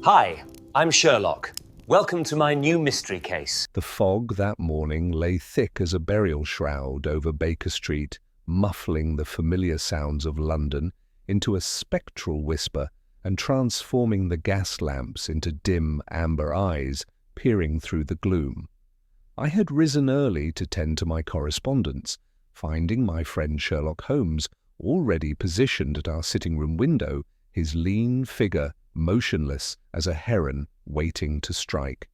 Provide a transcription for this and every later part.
Hi, I'm Sherlock. Welcome to my new mystery case. The fog that morning lay thick as a burial shroud over Baker Street, muffling the familiar sounds of London into a spectral whisper and transforming the gas lamps into dim amber eyes peering through the gloom. I had risen early to tend to my correspondence, finding my friend Sherlock Holmes already positioned at our sitting-room window, his lean figure motionless as a heron waiting to strike.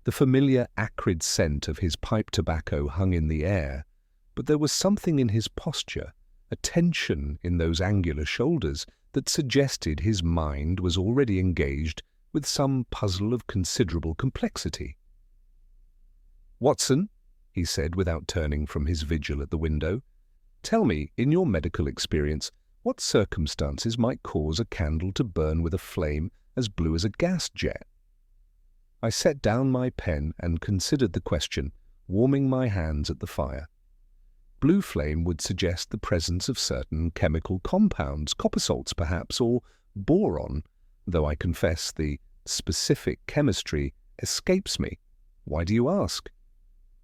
The familiar acrid scent of his pipe tobacco hung in the air, but there was something in his posture, a tension in those angular shoulders that suggested his mind was already engaged with some puzzle of considerable complexity. "Watson," he said without turning from his vigil at the window, "tell me, in your medical experience, what circumstances might cause a candle to burn with a flame as blue as a gas jet?" I set down my pen and considered the question, warming my hands at the fire. Blue flame would suggest the presence of certain chemical compounds, copper salts perhaps, or boron, though I confess the specific chemistry escapes me. Why do you ask?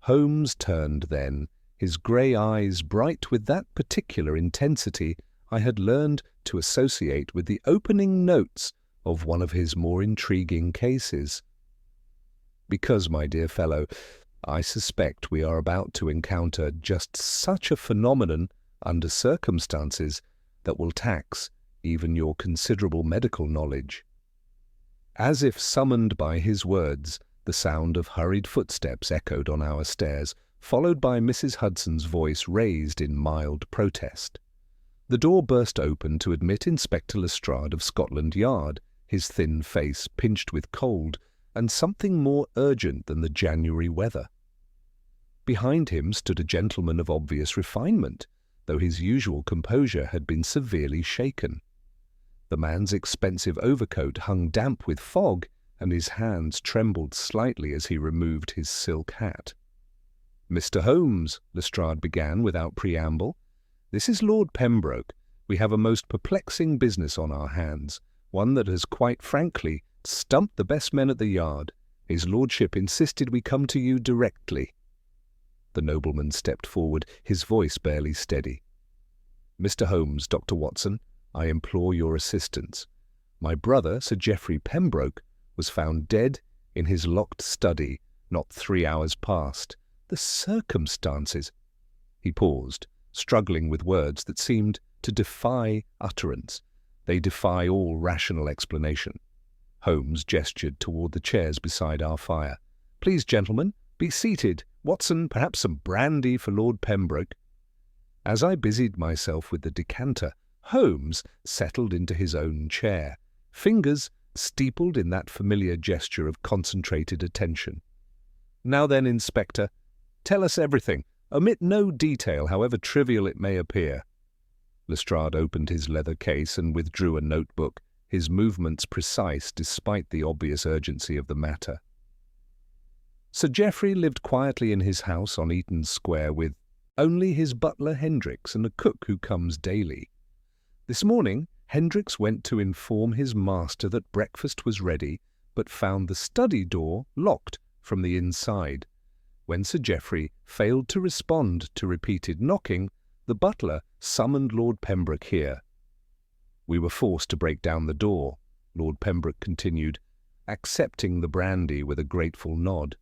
Holmes turned then, his grey eyes bright with that particular intensity I had learned to associate with the opening notes of one of his more intriguing cases. "Because, my dear fellow, I suspect we are about to encounter just such a phenomenon under circumstances that will tax even your considerable medical knowledge." As if summoned by his words, the sound of hurried footsteps echoed on our stairs, followed by Mrs. Hudson's voice raised in mild protest. The door burst open to admit Inspector Lestrade of Scotland Yard, his thin face pinched with cold and something more urgent than the January weather. Behind him stood a gentleman of obvious refinement, though his usual composure had been severely shaken. The man's expensive overcoat hung damp with fog, and his hands trembled slightly as he removed his silk hat. "Mr. Holmes," Lestrade began without preamble, "this is Lord Pembroke. We have a most perplexing business on our hands, one that has quite frankly stumped the best men at the Yard. His lordship insisted we come to you directly." The nobleman stepped forward, his voice barely steady. "Mr. Holmes, Dr. Watson, I implore your assistance. My brother, Sir Geoffrey Pembroke, was found dead in his locked study not 3 hours past. The circumstances—" He paused, struggling with words that seemed to defy utterance. They defy all rational explanation. Holmes gestured toward the chairs beside our fire. "Please, gentlemen, be seated. Watson, perhaps some brandy for Lord Pembroke." As I busied myself with the decanter, Holmes settled into his own chair, fingers steepled in that familiar gesture of concentrated attention. "Now then, Inspector, tell us everything. Omit no detail, however trivial it may appear." Lestrade opened his leather case and withdrew a notebook, his movements precise despite the obvious urgency of the matter. Sir Geoffrey lived quietly in his house on Eaton Square with only his butler Hendricks and a cook who comes daily. This morning, Hendricks went to inform his master that breakfast was ready, but found the study door locked from the inside. When Sir Geoffrey failed to respond to repeated knocking, the butler summoned Lord Pembroke here. "We were forced to break down the door," Lord Pembroke continued, accepting the brandy with a grateful nod.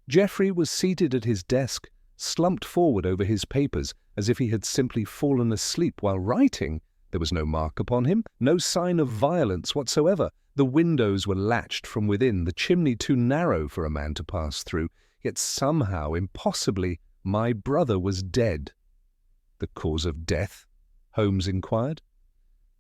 Geoffrey was seated at his desk, slumped forward over his papers as if he had simply fallen asleep while writing. There was no mark upon him, no sign of violence whatsoever. The windows were latched from within, the chimney too narrow for a man to pass through. Yet somehow, impossibly, my brother was dead. "The cause of death?" Holmes inquired.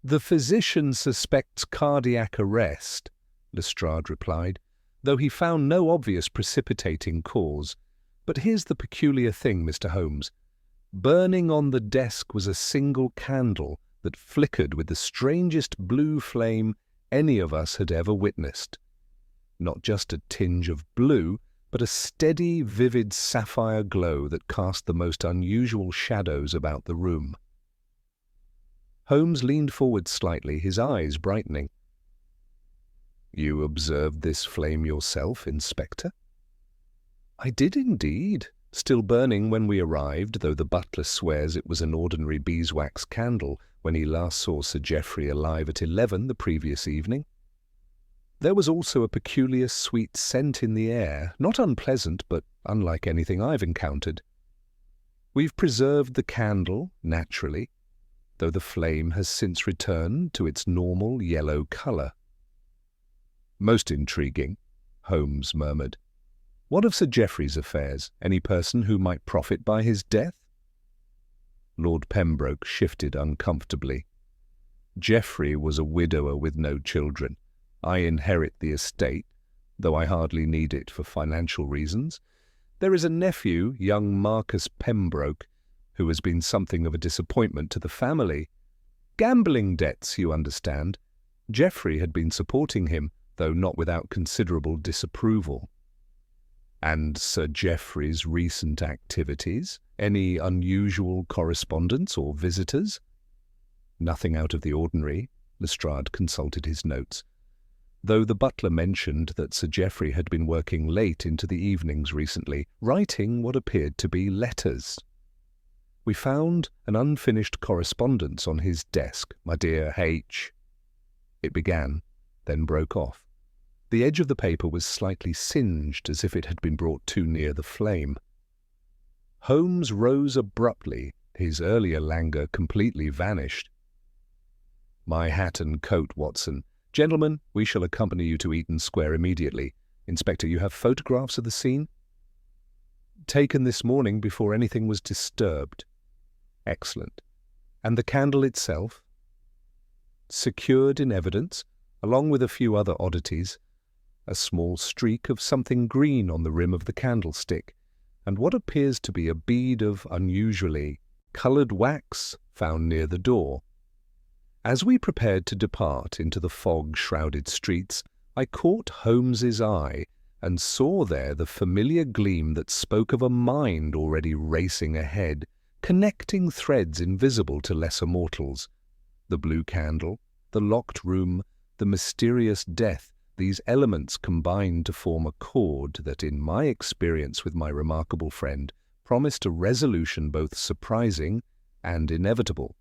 "The physician suspects cardiac arrest," Lestrade replied, "though he found no obvious precipitating cause. But here's the peculiar thing, Mr. Holmes. Burning on the desk was a single candle that flickered with the strangest blue flame any of us had ever witnessed. Not just a tinge of blue, but a steady, vivid sapphire glow that cast the most unusual shadows about the room. Holmes leaned forward slightly, his eyes brightening. You observed this flame yourself, Inspector? I did indeed. Still burning when we arrived, though the butler swears it was an ordinary beeswax candle when he last saw Sir Geoffrey alive at 11 the previous evening. There was also a peculiar sweet scent in the air, not unpleasant, but unlike anything I've encountered. We've preserved the candle, naturally, though the flame has since returned to its normal yellow colour. Most intriguing, Holmes murmured. What of Sir Geoffrey's affairs? Any person who might profit by his death? Lord Pembroke shifted uncomfortably. Geoffrey was a widower with no children. I inherit the estate, though I hardly need it for financial reasons. There is a nephew, young Marcus Pembroke, who has been something of a disappointment to the family. Gambling debts, you understand. Geoffrey had been supporting him, though not without considerable disapproval. And Sir Geoffrey's recent activities? Any unusual correspondence or visitors? Nothing out of the ordinary. Lestrade consulted his notes, though the butler mentioned that Sir Geoffrey had been working late into the evenings recently, writing what appeared to be letters. We found an unfinished correspondence on his desk, my dear H. It began, then broke off. The edge of the paper was slightly singed, as if it had been brought too near the flame. Holmes rose abruptly, his earlier languor completely vanished. My hat and coat, Watson. Gentlemen, we shall accompany you to Eaton Square immediately. Inspector, you have photographs of the scene? Taken this morning before anything was disturbed. Excellent. And the candle itself? Secured in evidence, along with a few other oddities. A small streak of something green on the rim of the candlestick, and what appears to be a bead of unusually coloured wax found near the door. As we prepared to depart into the fog-shrouded streets, I caught Holmes's eye and saw there the familiar gleam that spoke of a mind already racing ahead, connecting threads invisible to lesser mortals. The blue candle, the locked room, the mysterious death, these elements combined to form a chord that, in my experience with my remarkable friend, promised a resolution both surprising and inevitable.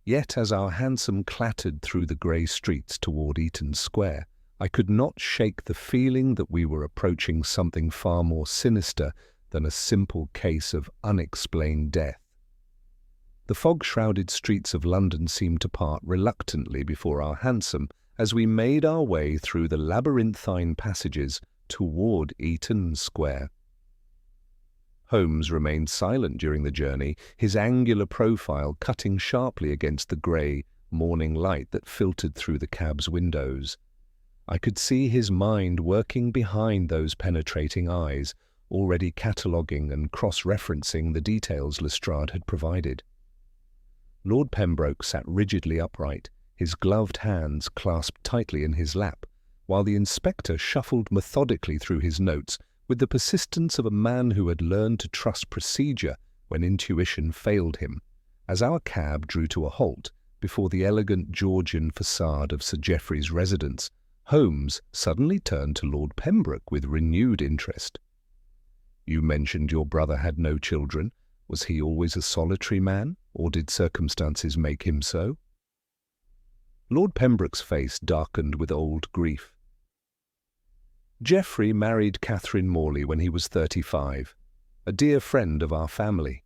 Yet as our hansom clattered through the grey streets toward Eaton Square, I could not shake the feeling that we were approaching something far more sinister than a simple case of unexplained death. The fog-shrouded streets of London seemed to part reluctantly before our hansom as we made our way through the labyrinthine passages toward Eaton Square. Holmes remained silent during the journey, his angular profile cutting sharply against the grey morning light that filtered through the cab's windows. I could see his mind working behind those penetrating eyes, already cataloguing and cross-referencing the details Lestrade had provided. Lord Pembroke sat rigidly upright, his gloved hands clasped tightly in his lap, while the inspector shuffled methodically through his notes with the persistence of a man who had learned to trust procedure when intuition failed him. As our cab drew to a halt before the elegant Georgian facade of Sir Geoffrey's residence, Holmes suddenly turned to Lord Pembroke with renewed interest. You mentioned your brother had no children. Was he always a solitary man, or did circumstances make him so? Lord Pembroke's face darkened with old grief. Geoffrey married Catherine Morley when he was 35, a dear friend of our family.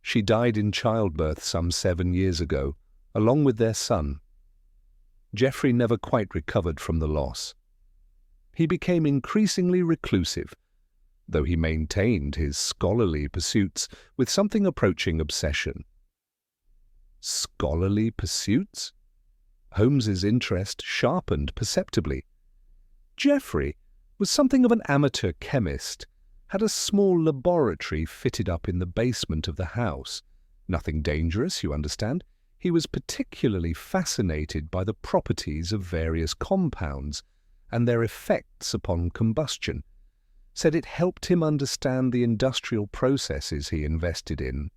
She died in childbirth some 7 years ago, along with their son. Geoffrey never quite recovered from the loss. He became increasingly reclusive, though he maintained his scholarly pursuits with something approaching obsession. Scholarly pursuits? Holmes's interest sharpened perceptibly. Geoffrey was something of an amateur chemist, had a small laboratory fitted up in the basement of the house. Nothing dangerous, you understand. He was particularly fascinated by the properties of various compounds and their effects upon combustion. Said it helped him understand the industrial processes he invested in.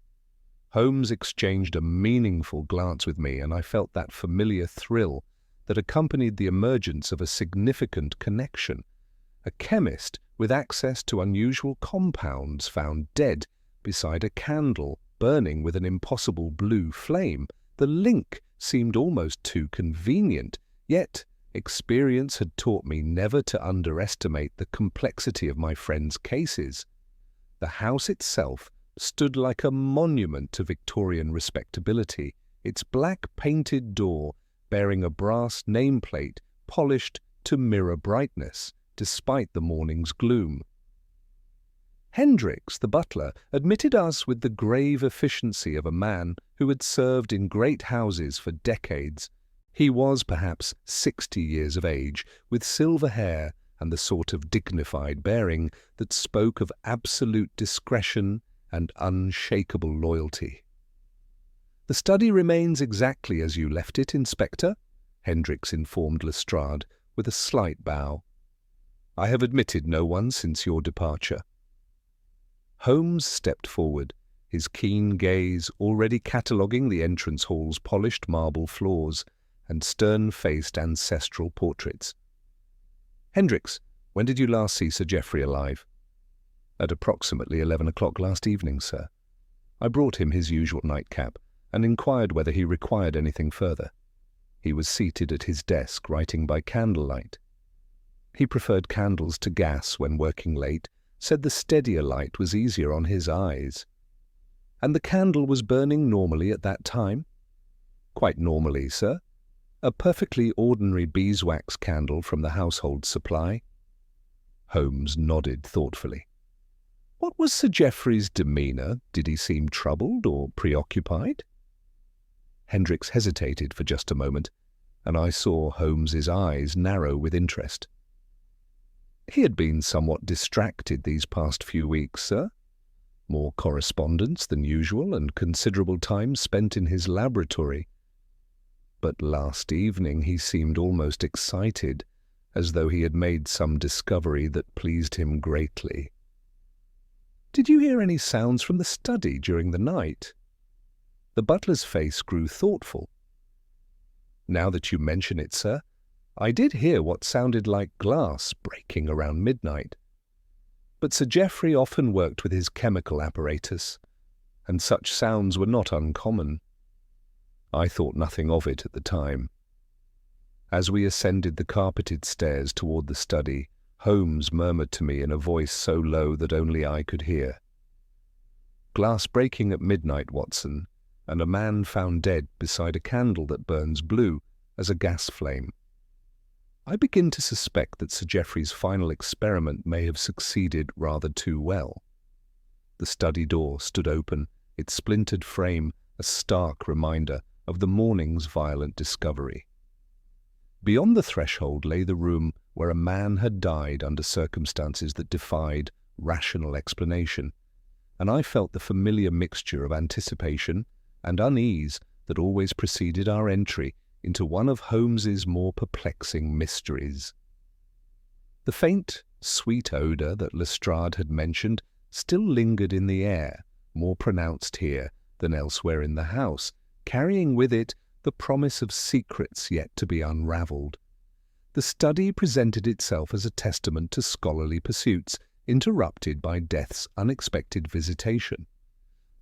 Holmes exchanged a meaningful glance with me, and I felt that familiar thrill, that accompanied the emergence of a significant connection. A chemist with access to unusual compounds found dead beside a candle burning with an impossible blue flame. The link seemed almost too convenient, yet experience had taught me never to underestimate the complexity of my friend's cases. The house itself stood like a monument to Victorian respectability, its black painted door bearing a brass nameplate polished to mirror brightness, despite the morning's gloom. Hendricks, the butler, admitted us with the grave efficiency of a man who had served in great houses for decades. He was perhaps 60 years of age, with silver hair and the sort of dignified bearing that spoke of absolute discretion and unshakable loyalty. "The study remains exactly as you left it, Inspector," Hendricks informed Lestrade with a slight bow. "I have admitted no one since your departure." Holmes stepped forward, his keen gaze already cataloguing the entrance hall's polished marble floors and stern-faced ancestral portraits. "Hendricks, when did you last see Sir Geoffrey alive?" "At approximately 11 o'clock last evening, sir. I brought him his usual nightcap and inquired whether he required anything further. He was seated at his desk writing by candlelight. He preferred candles to gas when working late, said the steadier light was easier on his eyes." "And the candle was burning normally at that time?" "Quite normally, sir. A perfectly ordinary beeswax candle from the household supply." Holmes nodded thoughtfully. "What was Sir Geoffrey's demeanour? Did he seem troubled or preoccupied?" Hendricks hesitated for just a moment, and I saw Holmes's eyes narrow with interest. "He had been somewhat distracted these past few weeks, sir. More correspondence than usual and considerable time spent in his laboratory. But last evening he seemed almost excited, as though he had made some discovery that pleased him greatly." "Did you hear any sounds from the study during the night?" The butler's face grew thoughtful. "Now that you mention it, sir, I did hear what sounded like glass breaking around midnight. But Sir Geoffrey often worked with his chemical apparatus, and such sounds were not uncommon. I thought nothing of it at the time." As we ascended the carpeted stairs toward the study, Holmes murmured to me in a voice so low that only I could hear, "Glass breaking at midnight, Watson, and a man found dead beside a candle that burns blue as a gas flame. I begin to suspect that Sir Geoffrey's final experiment may have succeeded rather too well." The study door stood open, its splintered frame a stark reminder of the morning's violent discovery. Beyond the threshold lay the room where a man had died under circumstances that defied rational explanation, and I felt the familiar mixture of anticipation and unease that always preceded our entry into one of Holmes's more perplexing mysteries. The faint, sweet odour that Lestrade had mentioned still lingered in the air, more pronounced here than elsewhere in the house, carrying with it the promise of secrets yet to be unravelled. The study presented itself as a testament to scholarly pursuits, interrupted by death's unexpected visitation.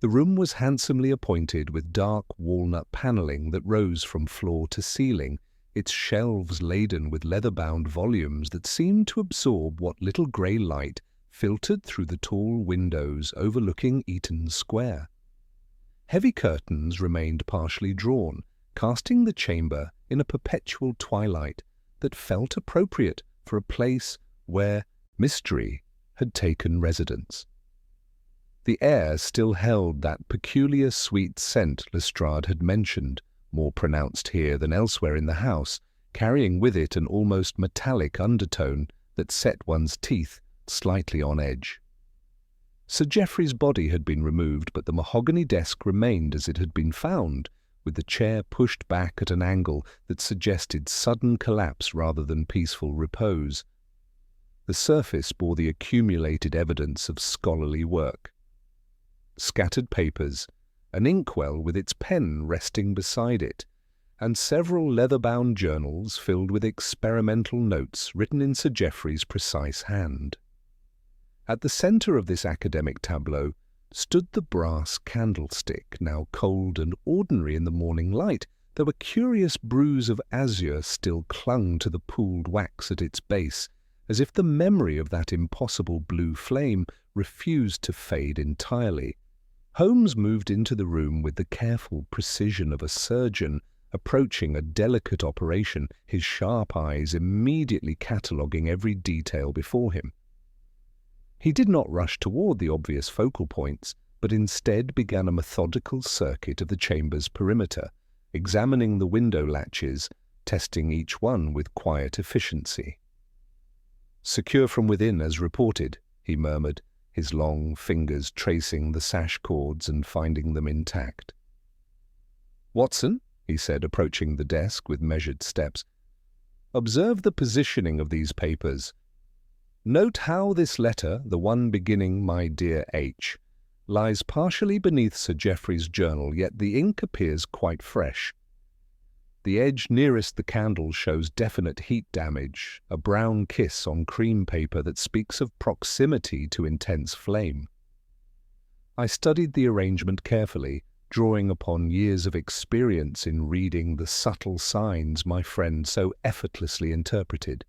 The room was handsomely appointed with dark walnut panelling that rose from floor to ceiling, its shelves laden with leather-bound volumes that seemed to absorb what little grey light filtered through the tall windows overlooking Eaton Square. Heavy curtains remained partially drawn, casting the chamber in a perpetual twilight that felt appropriate for a place where mystery had taken residence. The air still held that peculiar sweet scent Lestrade had mentioned, more pronounced here than elsewhere in the house, carrying with it an almost metallic undertone that set one's teeth slightly on edge. Sir Geoffrey's body had been removed, but the mahogany desk remained as it had been found, with the chair pushed back at an angle that suggested sudden collapse rather than peaceful repose. The surface bore the accumulated evidence of scholarly work. Scattered papers, an inkwell with its pen resting beside it, and several leather-bound journals filled with experimental notes written in Sir Geoffrey's precise hand. At the centre of this academic tableau stood the brass candlestick, now cold and ordinary in the morning light, though a curious bruise of azure still clung to the pooled wax at its base, as if the memory of that impossible blue flame refused to fade entirely. Holmes moved into the room with the careful precision of a surgeon approaching a delicate operation, his sharp eyes immediately cataloguing every detail before him. He did not rush toward the obvious focal points, but instead began a methodical circuit of the chamber's perimeter, examining the window latches, testing each one with quiet efficiency. "Secure from within as reported," he murmured, his long fingers tracing the sash cords and finding them intact. "Watson," he said, approaching the desk with measured steps, "observe the positioning of these papers. Note how this letter, the one beginning 'My dear H,' lies partially beneath Sir Geoffrey's journal, yet the ink appears quite fresh. The edge nearest the candle shows definite heat damage, a brown kiss on cream paper that speaks of proximity to intense flame. I studied the arrangement carefully, drawing upon years of experience in reading the subtle signs my friend so effortlessly interpreted.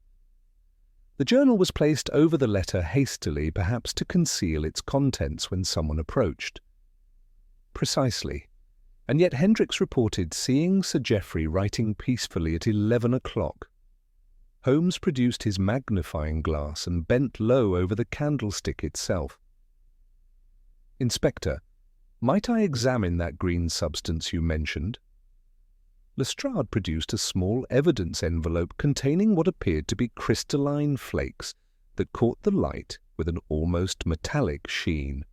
The journal was placed over the letter hastily, perhaps to conceal its contents when someone approached. Precisely. And yet Hendricks reported seeing Sir Geoffrey writing peacefully at 11 o'clock. Holmes produced his magnifying glass and bent low over the candlestick itself. "Inspector, might I examine that green substance you mentioned?" Lestrade produced a small evidence envelope containing what appeared to be crystalline flakes that caught the light with an almost metallic sheen.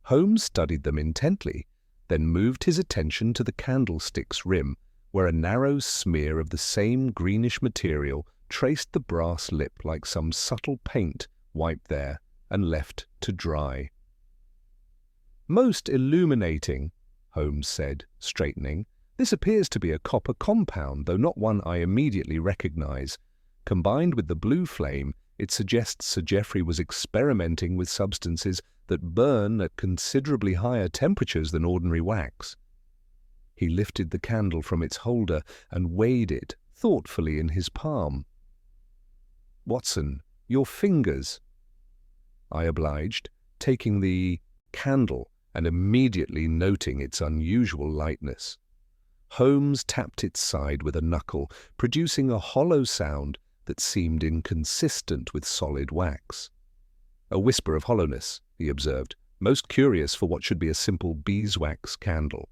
Holmes studied them intently, then moved his attention to the candlestick's rim, where a narrow smear of the same greenish material traced the brass lip like some subtle paint wiped there and left to dry. "Most illuminating," Holmes said, straightening. "This appears to be a copper compound, though not one I immediately recognize. Combined with the blue flame, it suggests Sir Geoffrey was experimenting with substances that burn at considerably higher temperatures than ordinary wax." He lifted the candle from its holder and weighed it thoughtfully in his palm. "Watson, your fingers." I obliged, taking the candle and immediately noting its unusual lightness. Holmes tapped its side with a knuckle, producing a hollow sound that seemed inconsistent with solid wax. "A whisper of hollowness," he observed, "most curious for what should be a simple beeswax candle."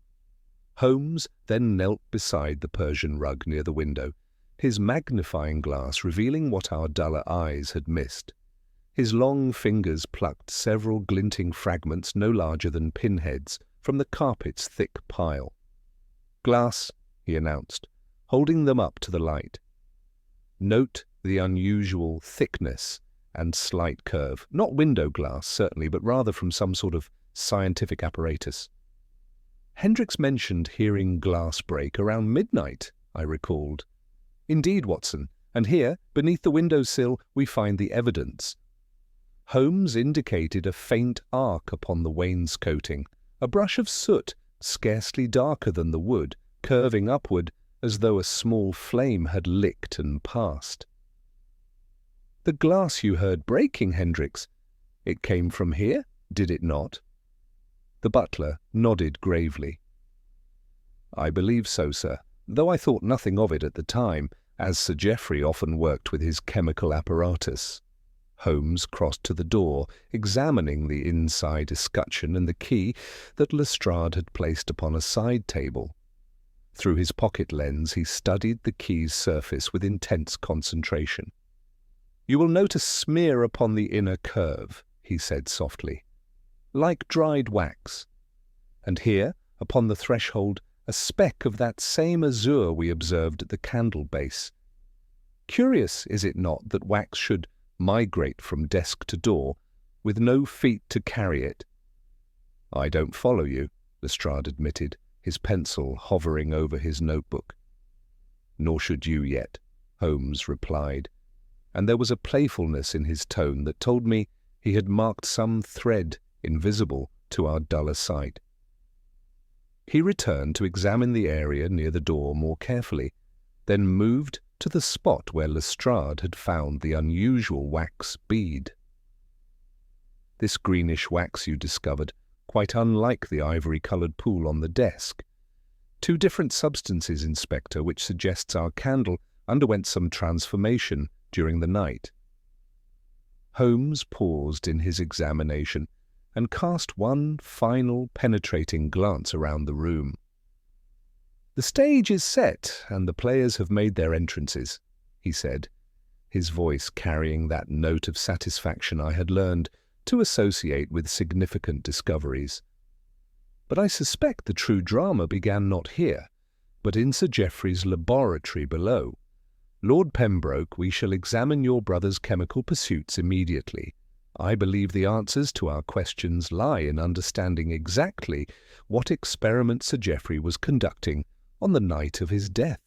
Holmes then knelt beside the Persian rug near the window, his magnifying glass revealing what our duller eyes had missed. His long fingers plucked several glinting fragments no larger than pinheads from the carpet's thick pile. "Glass," he announced, holding them up to the light. "Note the unusual thickness and slight curve. Not window glass, certainly, but rather from some sort of scientific apparatus." "Hendricks mentioned hearing glass break around midnight," I recalled. "Indeed, Watson, and here, beneath the window-sill, we find the evidence." Holmes indicated a faint arc upon the wainscoting, a brush of soot, scarcely darker than the wood, curving upward as though a small flame had licked and passed. "The glass you heard breaking, Hendricks. It came from here, did it not?" The butler nodded gravely. "I believe so, sir, though I thought nothing of it at the time, as Sir Geoffrey often worked with his chemical apparatus." Holmes crossed to the door, examining the inside escutcheon and the key that Lestrade had placed upon a side table. Through his pocket lens he studied the key's surface with intense concentration. "You will note a smear upon the inner curve," he said softly, "like dried wax. And here, upon the threshold, a speck of that same azure we observed at the candle base. Curious, is it not, that wax should migrate from desk to door, with no feet to carry it?" "I don't follow you," Lestrade admitted, his pencil hovering over his notebook. "Nor should you yet," Holmes replied, and there was a playfulness in his tone that told me he had marked some thread invisible to our duller sight. He returned to examine the area near the door more carefully, then moved to the spot where Lestrade had found the unusual wax bead. "This greenish wax you discovered, quite unlike the ivory-coloured pool on the desk. Two different substances, Inspector, which suggests our candle underwent some transformation during the night." Holmes paused in his examination and cast one final penetrating glance around the room. "The stage is set, and the players have made their entrances," he said, his voice carrying that note of satisfaction I had learned to associate with significant discoveries. "But I suspect the true drama began not here, but in Sir Geoffrey's laboratory below. Lord Pembroke, we shall examine your brother's chemical pursuits immediately. I believe the answers to our questions lie in understanding exactly what experiment Sir Geoffrey was conducting on the night of his death."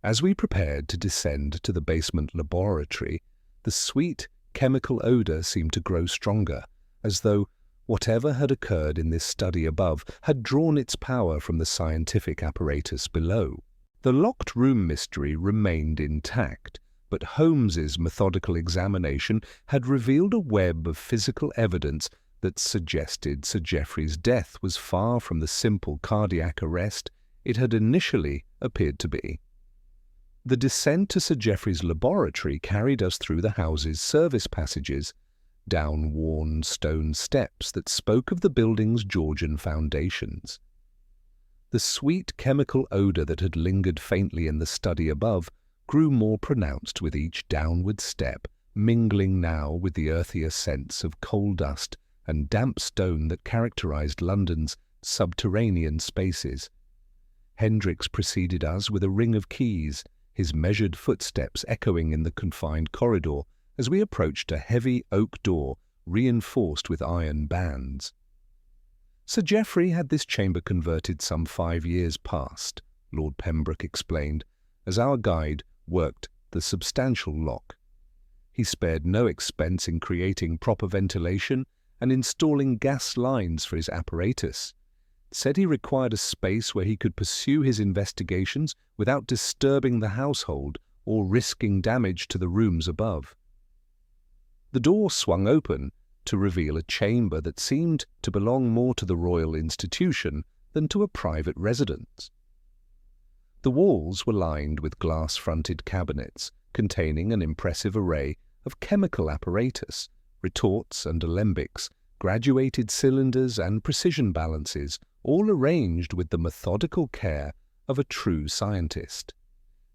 As we prepared to descend to the basement laboratory, the sweet chemical odour seemed to grow stronger, as though whatever had occurred in this study above had drawn its power from the scientific apparatus below. The locked room mystery remained intact, but Holmes's methodical examination had revealed a web of physical evidence that suggested Sir Geoffrey's death was far from the simple cardiac arrest it had initially appeared to be. The descent to Sir Geoffrey's laboratory carried us through the house's service passages, down worn stone steps that spoke of the building's Georgian foundations. The sweet chemical odour that had lingered faintly in the study above grew more pronounced with each downward step, mingling now with the earthier scents of coal dust and damp stone that characterized London's subterranean spaces. Hendricks preceded us with a ring of keys, his measured footsteps echoing in the confined corridor as we approached a heavy oak door reinforced with iron bands. "Sir Geoffrey had this chamber converted some 5 years past," Lord Pembroke explained, as our guide worked the substantial lock. "He spared no expense in creating proper ventilation and installing gas lines for his apparatus. Said he required a space where he could pursue his investigations without disturbing the household or risking damage to the rooms above." The door swung open to reveal a chamber that seemed to belong more to the royal institution than to a private residence. The walls were lined with glass-fronted cabinets containing an impressive array of chemical apparatus, retorts and alembics, graduated cylinders and precision balances, all arranged with the methodical care of a true scientist.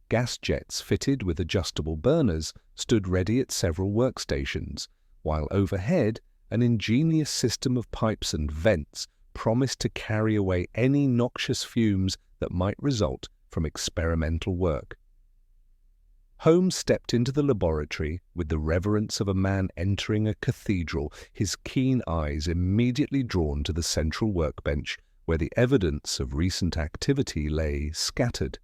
Gas jets fitted with adjustable burners stood ready at several workstations, while overhead an ingenious system of pipes and vents promised to carry away any noxious fumes that might result from experimental work. Holmes stepped into the laboratory with the reverence of a man entering a cathedral, his keen eyes immediately drawn to the central workbench where the evidence of recent activity lay scattered.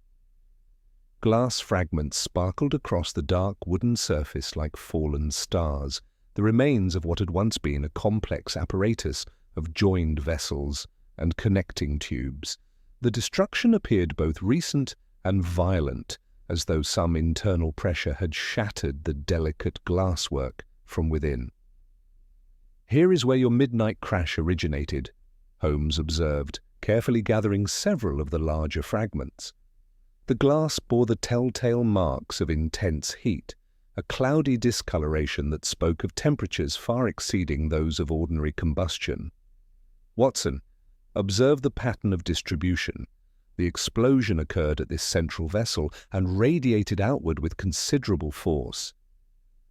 Glass fragments sparkled across the dark wooden surface like fallen stars, the remains of what had once been a complex apparatus of joined vessels and connecting tubes. The destruction appeared both recent and violent, as though some internal pressure had shattered the delicate glasswork from within. "Here is where your midnight crash originated," Holmes observed, carefully gathering several of the larger fragments. The glass bore the telltale marks of intense heat, a cloudy discoloration that spoke of temperatures far exceeding those of ordinary combustion. "Watson, observe the pattern of distribution. The explosion occurred at this central vessel and radiated outward with considerable force."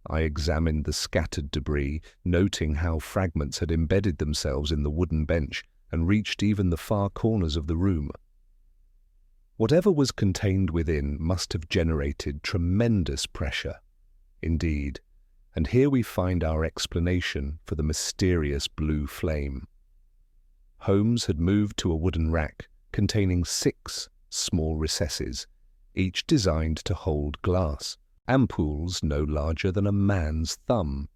I examined the scattered debris, noting how fragments had embedded themselves in the wooden bench and reached even the far corners of the room. Whatever was contained within must have generated tremendous pressure. Indeed, and here we find our explanation for the mysterious blue flame. Holmes had moved to a wooden rack containing 6 small recesses, each designed to hold glass, ampoules no larger than a man's thumb.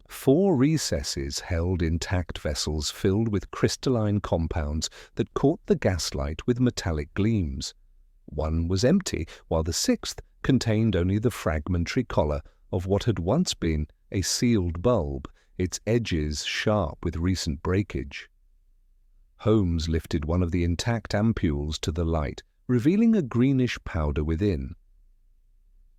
4 recesses held intact vessels filled with crystalline compounds that caught the gaslight with metallic gleams. 1 was empty, while the 6th contained only the fragmentary collar of what had once been a sealed bulb, its edges sharp with recent breakage. Holmes lifted one of the intact ampoules to the light, revealing a greenish powder within.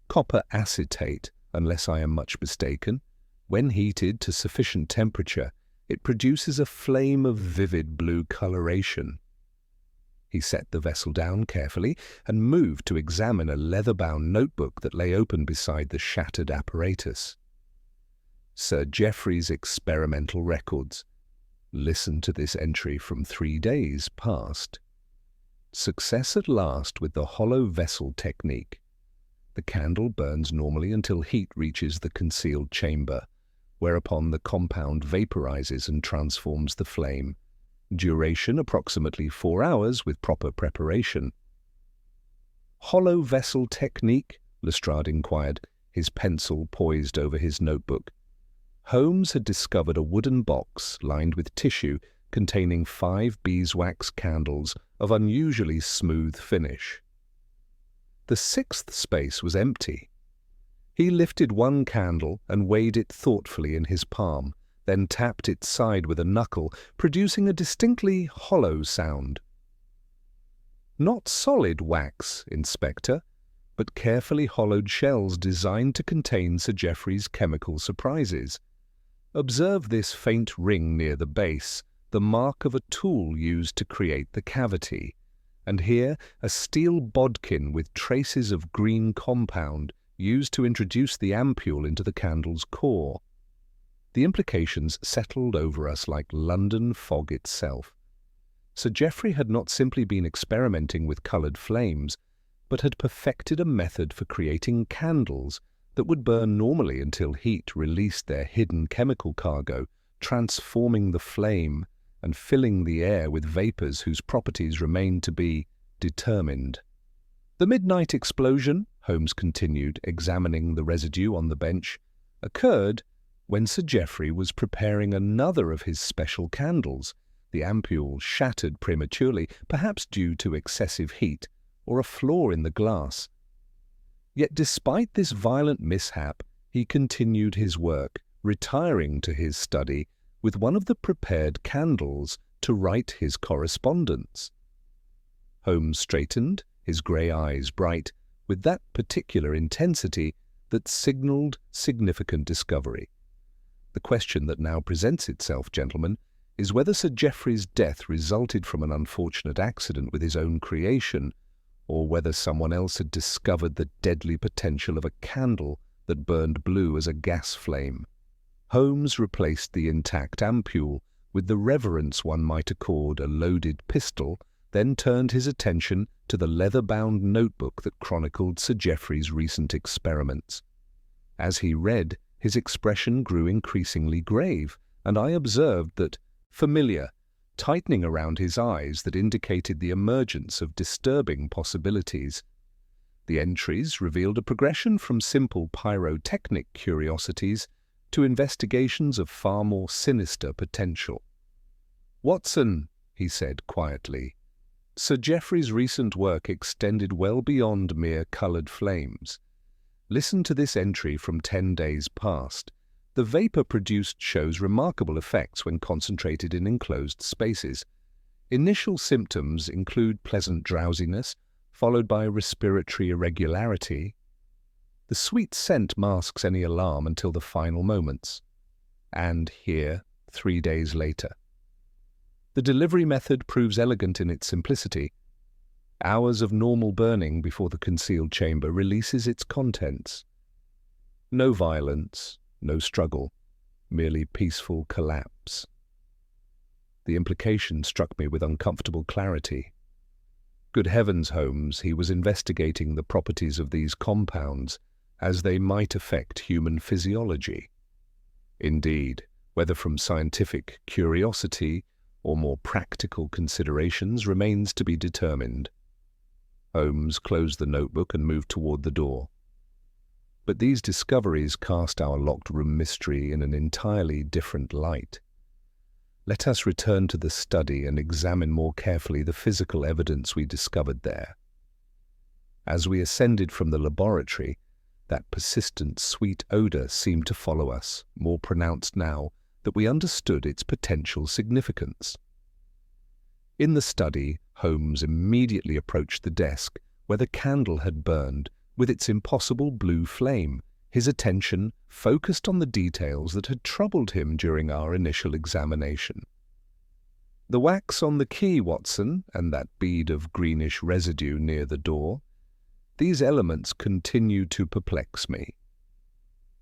Copper acetate, unless I am much mistaken. When heated to sufficient temperature, it produces a flame of vivid blue coloration. He set the vessel down carefully and moved to examine a leather-bound notebook that lay open beside the shattered apparatus. Sir Geoffrey's experimental records. Listen to this entry from 3 days past. Success at last with the hollow vessel technique. The candle burns normally until heat reaches the concealed chamber, whereupon the compound vaporizes and transforms the flame. Duration approximately 4 hours with proper preparation. Hollow vessel technique? Lestrade inquired, his pencil poised over his notebook. Holmes had discovered a wooden box lined with tissue containing 5 beeswax candles of unusually smooth finish. The 6th space was empty. He lifted one candle and weighed it thoughtfully in his palm, then tapped its side with a knuckle, producing a distinctly hollow sound. Not solid wax, Inspector, but carefully hollowed shells designed to contain Sir Geoffrey's chemical surprises. Observe this faint ring near the base, the mark of a tool used to create the cavity, and here a steel bodkin with traces of green compound used to introduce the ampoule into the candle's core. The implications settled over us like London fog itself. Sir Geoffrey had not simply been experimenting with coloured flames, but had perfected a method for creating candles that would burn normally until heat released their hidden chemical cargo, transforming the flame and filling the air with vapours whose properties remained to be determined. The midnight explosion, Holmes continued, examining the residue on the bench, occurred when Sir Geoffrey was preparing another of his special candles. The ampoule shattered prematurely, perhaps due to excessive heat or a flaw in the glass. Yet despite this violent mishap, he continued his work, retiring to his study with one of the prepared candles to write his correspondence. Holmes straightened, his grey eyes bright, with that particular intensity that signalled significant discovery. The question that now presents itself, gentlemen, is whether Sir Geoffrey's death resulted from an unfortunate accident with his own creation, or whether someone else had discovered the deadly potential of a candle that burned blue as a gas flame. Holmes replaced the intact ampoule with the reverence one might accord a loaded pistol, then turned his attention to the leather-bound notebook that chronicled Sir Geoffrey's recent experiments. As he read, his expression grew increasingly grave, and I observed that familiar tightening around his eyes that indicated the emergence of disturbing possibilities. The entries revealed a progression from simple pyrotechnic curiosities to investigations of far more sinister potential. "Watson," he said quietly, "Sir Geoffrey's recent work extended well beyond mere coloured flames. Listen to this entry from 10 days past. The vapour produced shows remarkable effects when concentrated in enclosed spaces. Initial symptoms include pleasant drowsiness, followed by respiratory irregularity. The sweet scent masks any alarm until the final moments. And here, 3 days later. The delivery method proves elegant in its simplicity. Hours of normal burning before the concealed chamber releases its contents. No violence, no struggle, merely peaceful collapse." The implication struck me with uncomfortable clarity. Good heavens, Holmes, he was investigating the properties of these compounds as they might affect human physiology. Indeed, whether from scientific curiosity or more practical considerations remains to be determined. Holmes closed the notebook and moved toward the door. But these discoveries cast our locked room mystery in an entirely different light. Let us return to the study and examine more carefully the physical evidence we discovered there. As we ascended from the laboratory, that persistent sweet odor seemed to follow us, more pronounced now that we understood its potential significance. In the study, Holmes immediately approached the desk where the candle had burned with its impossible blue flame, his attention focused on the details that had troubled him during our initial examination. The wax on the key, Watson, and that bead of greenish residue near the door, these elements continue to perplex me.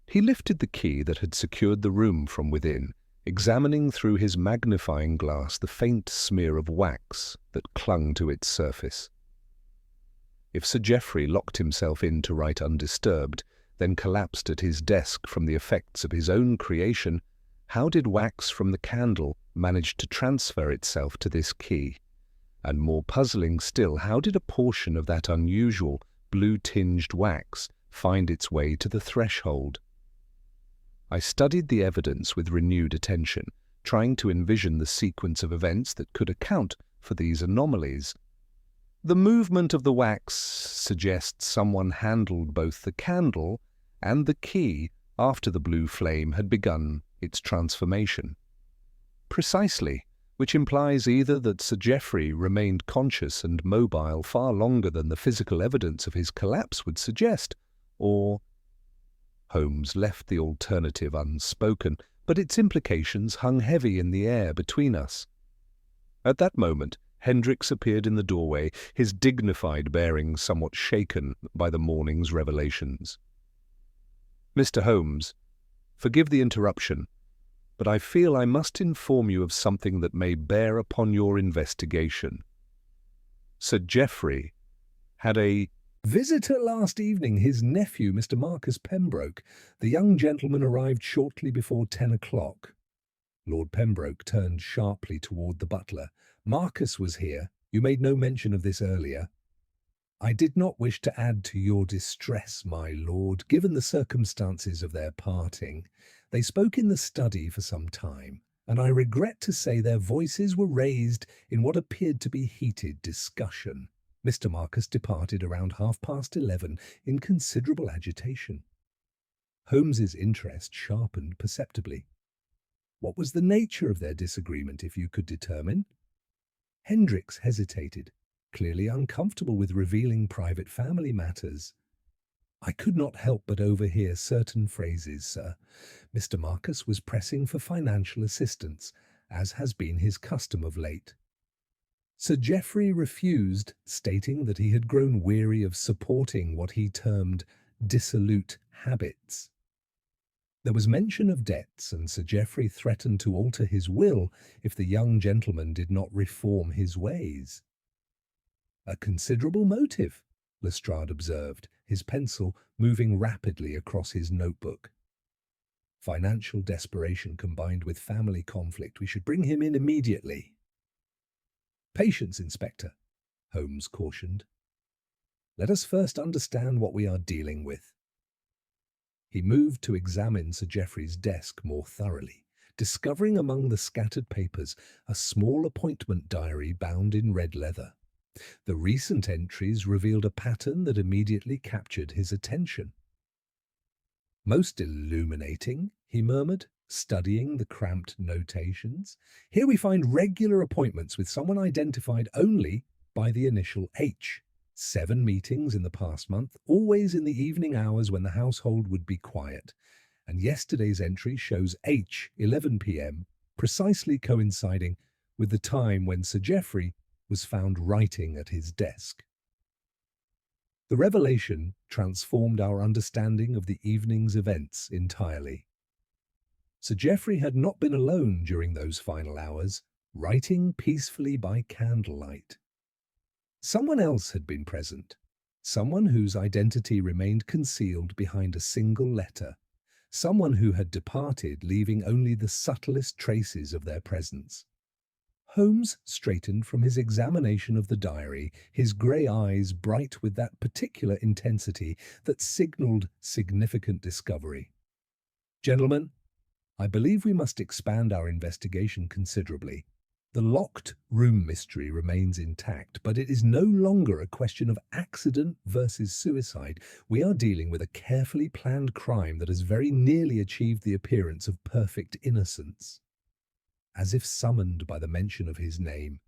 He lifted the key that had secured the room from within, examining through his magnifying glass the faint smear of wax that clung to its surface. If Sir Geoffrey locked himself in to write undisturbed, then collapsed at his desk from the effects of his own creation, how did wax from the candle manage to transfer itself to this key? And more puzzling still, how did a portion of that unusual blue-tinged wax find its way to the threshold? I studied the evidence with renewed attention, trying to envision the sequence of events that could account for these anomalies. The movement of the wax suggests someone handled both the candle and the key after the blue flame had begun its transformation. Precisely, which implies either that Sir Geoffrey remained conscious and mobile far longer than the physical evidence of his collapse would suggest, or... Holmes left the alternative unspoken, but its implications hung heavy in the air between us. At that moment, Hendricks appeared in the doorway, his dignified bearing somewhat shaken by the morning's revelations. "Mr. Holmes, forgive the interruption, but I feel I must inform you of something that may bear upon your investigation. Sir Geoffrey had a visitor last evening, his nephew, Mr. Marcus Pembroke. The young gentleman arrived shortly before 10 o'clock. Lord Pembroke turned sharply toward the butler. "Marcus was here. You made no mention of this earlier." "I did not wish to add to your distress, my lord, given the circumstances of their parting. They spoke in the study for some time, and I regret to say their voices were raised in what appeared to be heated discussion. Mr. Marcus departed around 11:30 in considerable agitation." Holmes's interest sharpened perceptibly. "What was the nature of their disagreement, if you could determine?" Hendricks hesitated, clearly uncomfortable with revealing private family matters. "I could not help but overhear certain phrases, sir. Mr. Marcus was pressing for financial assistance, as has been his custom of late. Sir Geoffrey refused, stating that he had grown weary of supporting what he termed dissolute habits. There was mention of debts, and Sir Geoffrey threatened to alter his will if the young gentleman did not reform his ways." "A considerable motive," Lestrade observed, his pencil moving rapidly across his notebook. "Financial desperation combined with family conflict. We should bring him in immediately." "Patience, Inspector," Holmes cautioned. "Let us first understand what we are dealing with." He moved to examine Sir Geoffrey's desk more thoroughly, discovering among the scattered papers a small appointment diary bound in red leather. The recent entries revealed a pattern that immediately captured his attention. "Most illuminating," he murmured, studying the cramped notations. "Here we find regular appointments with someone identified only by the initial H. 7 meetings in the past month, always in the evening hours when the household would be quiet. And yesterday's entry shows H, 11 p.m., precisely coinciding with the time when Sir Geoffrey was found writing at his desk." The revelation transformed our understanding of the evening's events entirely. Sir Geoffrey had not been alone during those final hours, writing peacefully by candlelight. Someone else had been present, someone whose identity remained concealed behind a single letter, someone who had departed leaving only the subtlest traces of their presence. Holmes straightened from his examination of the diary, his grey eyes bright with that particular intensity that signalled significant discovery. "Gentlemen, I believe we must expand our investigation considerably. The locked room mystery remains intact, but it is no longer a question of accident versus suicide. We are dealing with a carefully planned crime that has very nearly achieved the appearance of perfect innocence." As if summoned by the mention of his name,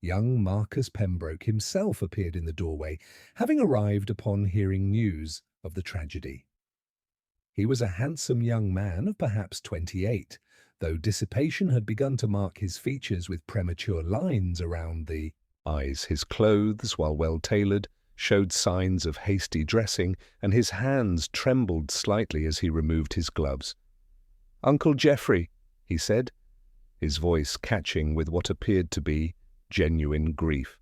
young Marcus Pembroke himself appeared in the doorway, having arrived upon hearing news of the tragedy. He was a handsome young man of perhaps 28, though dissipation had begun to mark his features with premature lines around the eyes. His clothes, while well-tailored, showed signs of hasty dressing, and his hands trembled slightly as he removed his gloves. "Uncle Geoffrey," he said, his voice catching with what appeared to be genuine grief.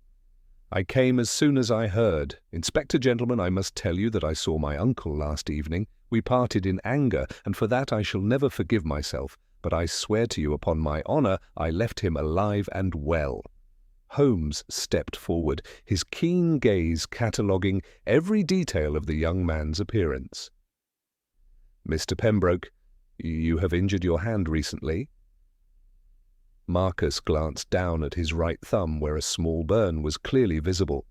"I came as soon as I heard. Inspector, gentlemen, I must tell you that I saw my uncle last evening. We parted in anger, and for that I shall never forgive myself, but I swear to you upon my honour I left him alive and well." Holmes stepped forward, his keen gaze cataloguing every detail of the young man's appearance. "Mr. Pembroke, you have injured your hand recently?" Marcus glanced down at his right thumb where a small burn was clearly visible.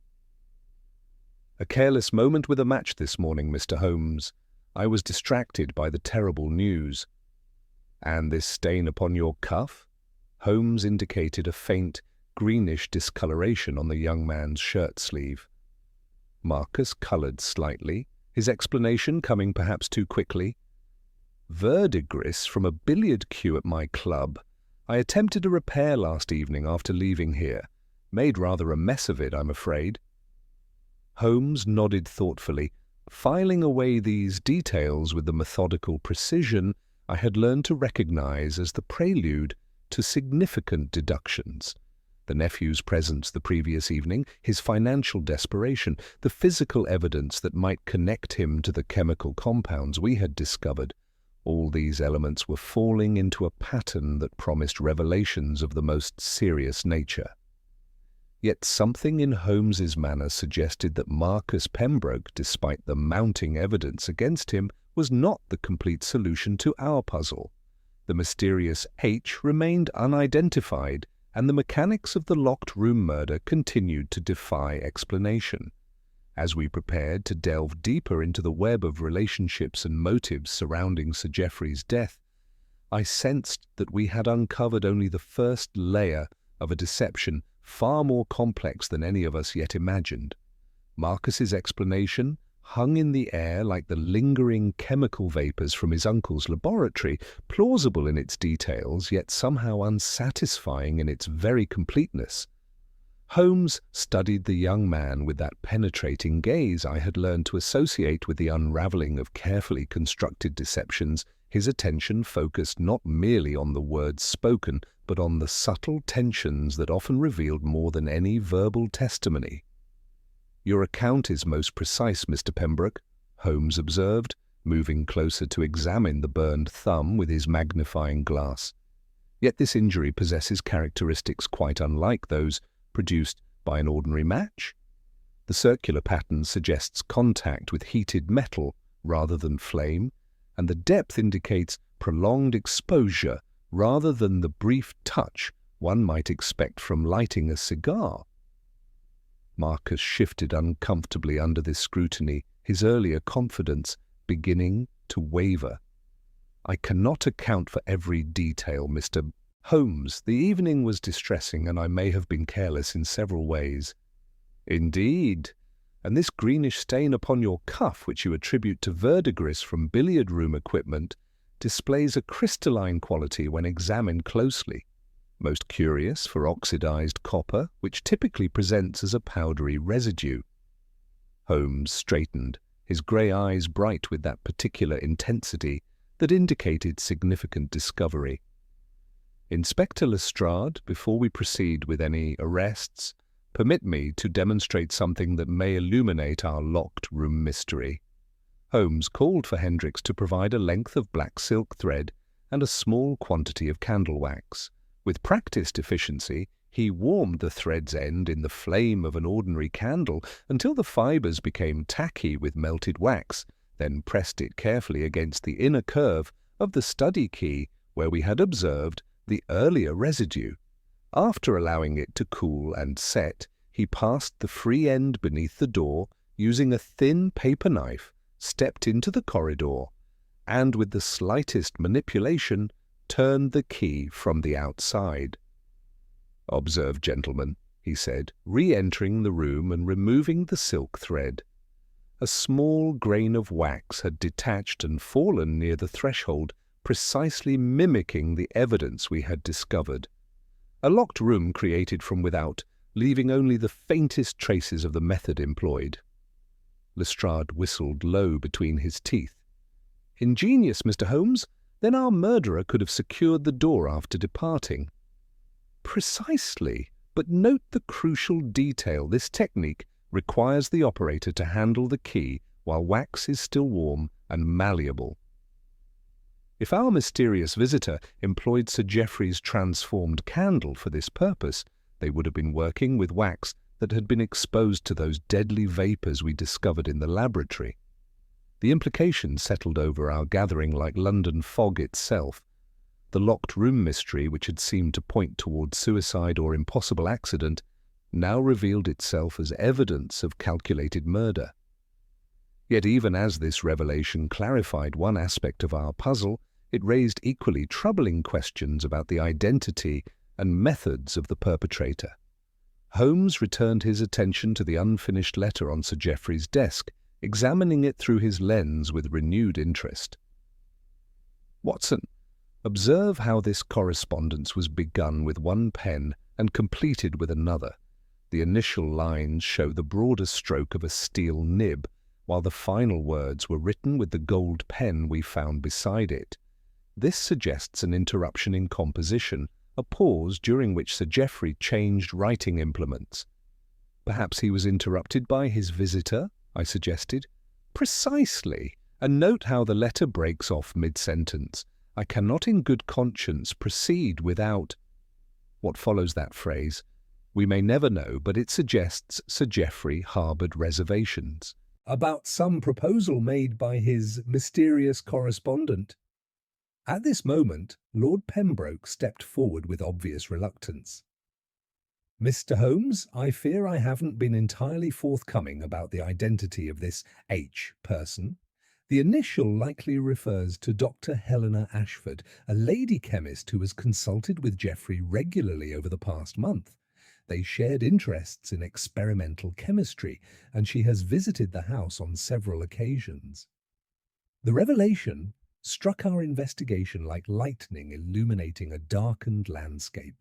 "A careless moment with a match this morning, Mr. Holmes. I was distracted by the terrible news." "And this stain upon your cuff?" Holmes indicated a faint, greenish discoloration on the young man's shirt sleeve. Marcus coloured slightly, his explanation coming perhaps too quickly. "Verdigris from a billiard cue at my club. I attempted a repair last evening after leaving here. Made rather a mess of it, I'm afraid." Holmes nodded thoughtfully, filing away these details with the methodical precision I had learned to recognize as the prelude to significant deductions. The nephew's presence the previous evening, his financial desperation, the physical evidence that might connect him to the chemical compounds we had discovered. All these elements were falling into a pattern that promised revelations of the most serious nature. Yet something in Holmes's manner suggested that Marcus Pembroke, despite the mounting evidence against him, was not the complete solution to our puzzle. The mysterious H remained unidentified, and the mechanics of the locked room murder continued to defy explanation. As we prepared to delve deeper into the web of relationships and motives surrounding Sir Geoffrey's death, I sensed that we had uncovered only the first layer of a deception far more complex than any of us yet imagined. Marcus's explanation hung in the air like the lingering chemical vapours from his uncle's laboratory, plausible in its details, yet somehow unsatisfying in its very completeness. Holmes studied the young man with that penetrating gaze I had learned to associate with the unravelling of carefully constructed deceptions. His attention focused not merely on the words spoken, but on the subtle tensions that often revealed more than any verbal testimony. "Your account is most precise, Mr. Pembroke," Holmes observed, moving closer to examine the burned thumb with his magnifying glass. "Yet this injury possesses characteristics quite unlike those produced by an ordinary match. The circular pattern suggests contact with heated metal rather than flame, and the depth indicates prolonged exposure rather than the brief touch one might expect from lighting a cigar." Marcus shifted uncomfortably under this scrutiny, his earlier confidence beginning to waver. "I cannot account for every detail, Mr. Holmes. The evening was distressing, and I may have been careless in several ways." "Indeed. And this greenish stain upon your cuff, which you attribute to verdigris from billiard-room equipment, displays a crystalline quality when examined closely. Most curious for oxidized copper, which typically presents as a powdery residue." Holmes straightened, his grey eyes bright with that particular intensity that indicated significant discovery. "Inspector Lestrade, before we proceed with any arrests, permit me to demonstrate something that may illuminate our locked room mystery." Holmes called for Hendricks to provide a length of black silk thread and a small quantity of candle wax. With practiced efficiency, He warmed the thread's end in the flame of an ordinary candle until the fibres became tacky with melted wax, then pressed it carefully against the inner curve of the study key where we had observed the earlier residue. After allowing it to cool and set, he passed the free end beneath the door, using a thin paper knife, stepped into the corridor, and with the slightest manipulation, turned the key from the outside. "Observe, gentlemen," he said, re-entering the room and removing the silk thread. A small grain of wax had detached and fallen near the threshold, precisely mimicking the evidence we had discovered. A locked room created from without, leaving only the faintest traces of the method employed. Lestrade whistled low between his teeth. "Ingenious, Mr. Holmes. Then our murderer could have secured the door after departing." "Precisely. But note the crucial detail. This technique requires the operator to handle the key while wax is still warm and malleable. If our mysterious visitor employed Sir Geoffrey's transformed candle for this purpose, they would have been working with wax that had been exposed to those deadly vapours we discovered in the laboratory. The implications settled over our gathering like London fog itself. The locked room mystery, which had seemed to point towards suicide or impossible accident, now revealed itself as evidence of calculated murder. Yet even as this revelation clarified one aspect of our puzzle, it raised equally troubling questions about the identity and methods of the perpetrator. Holmes returned his attention to the unfinished letter on Sir Geoffrey's desk, examining it through his lens with renewed interest. "Watson, observe how this correspondence was begun with one pen and completed with another. The initial lines show the broader stroke of a steel nib, while the final words were written with the gold pen we found beside it. This suggests an interruption in composition, a pause during which Sir Geoffrey changed writing implements." "Perhaps he was interrupted by his visitor?" I suggested. "Precisely. And note how the letter breaks off mid-sentence. I cannot in good conscience proceed without—" What follows that phrase? We may never know, but it suggests Sir Geoffrey harboured reservations about some proposal made by his mysterious correspondent. At this moment, Lord Pembroke stepped forward with obvious reluctance. "Mr. Holmes, I fear I haven't been entirely forthcoming about the identity of this H person. The initial likely refers to Dr. Helena Ashford, a lady chemist who has consulted with Geoffrey regularly over the past month. They shared interests in experimental chemistry, and she has visited the house on several occasions." The revelation struck our investigation like lightning illuminating a darkened landscape.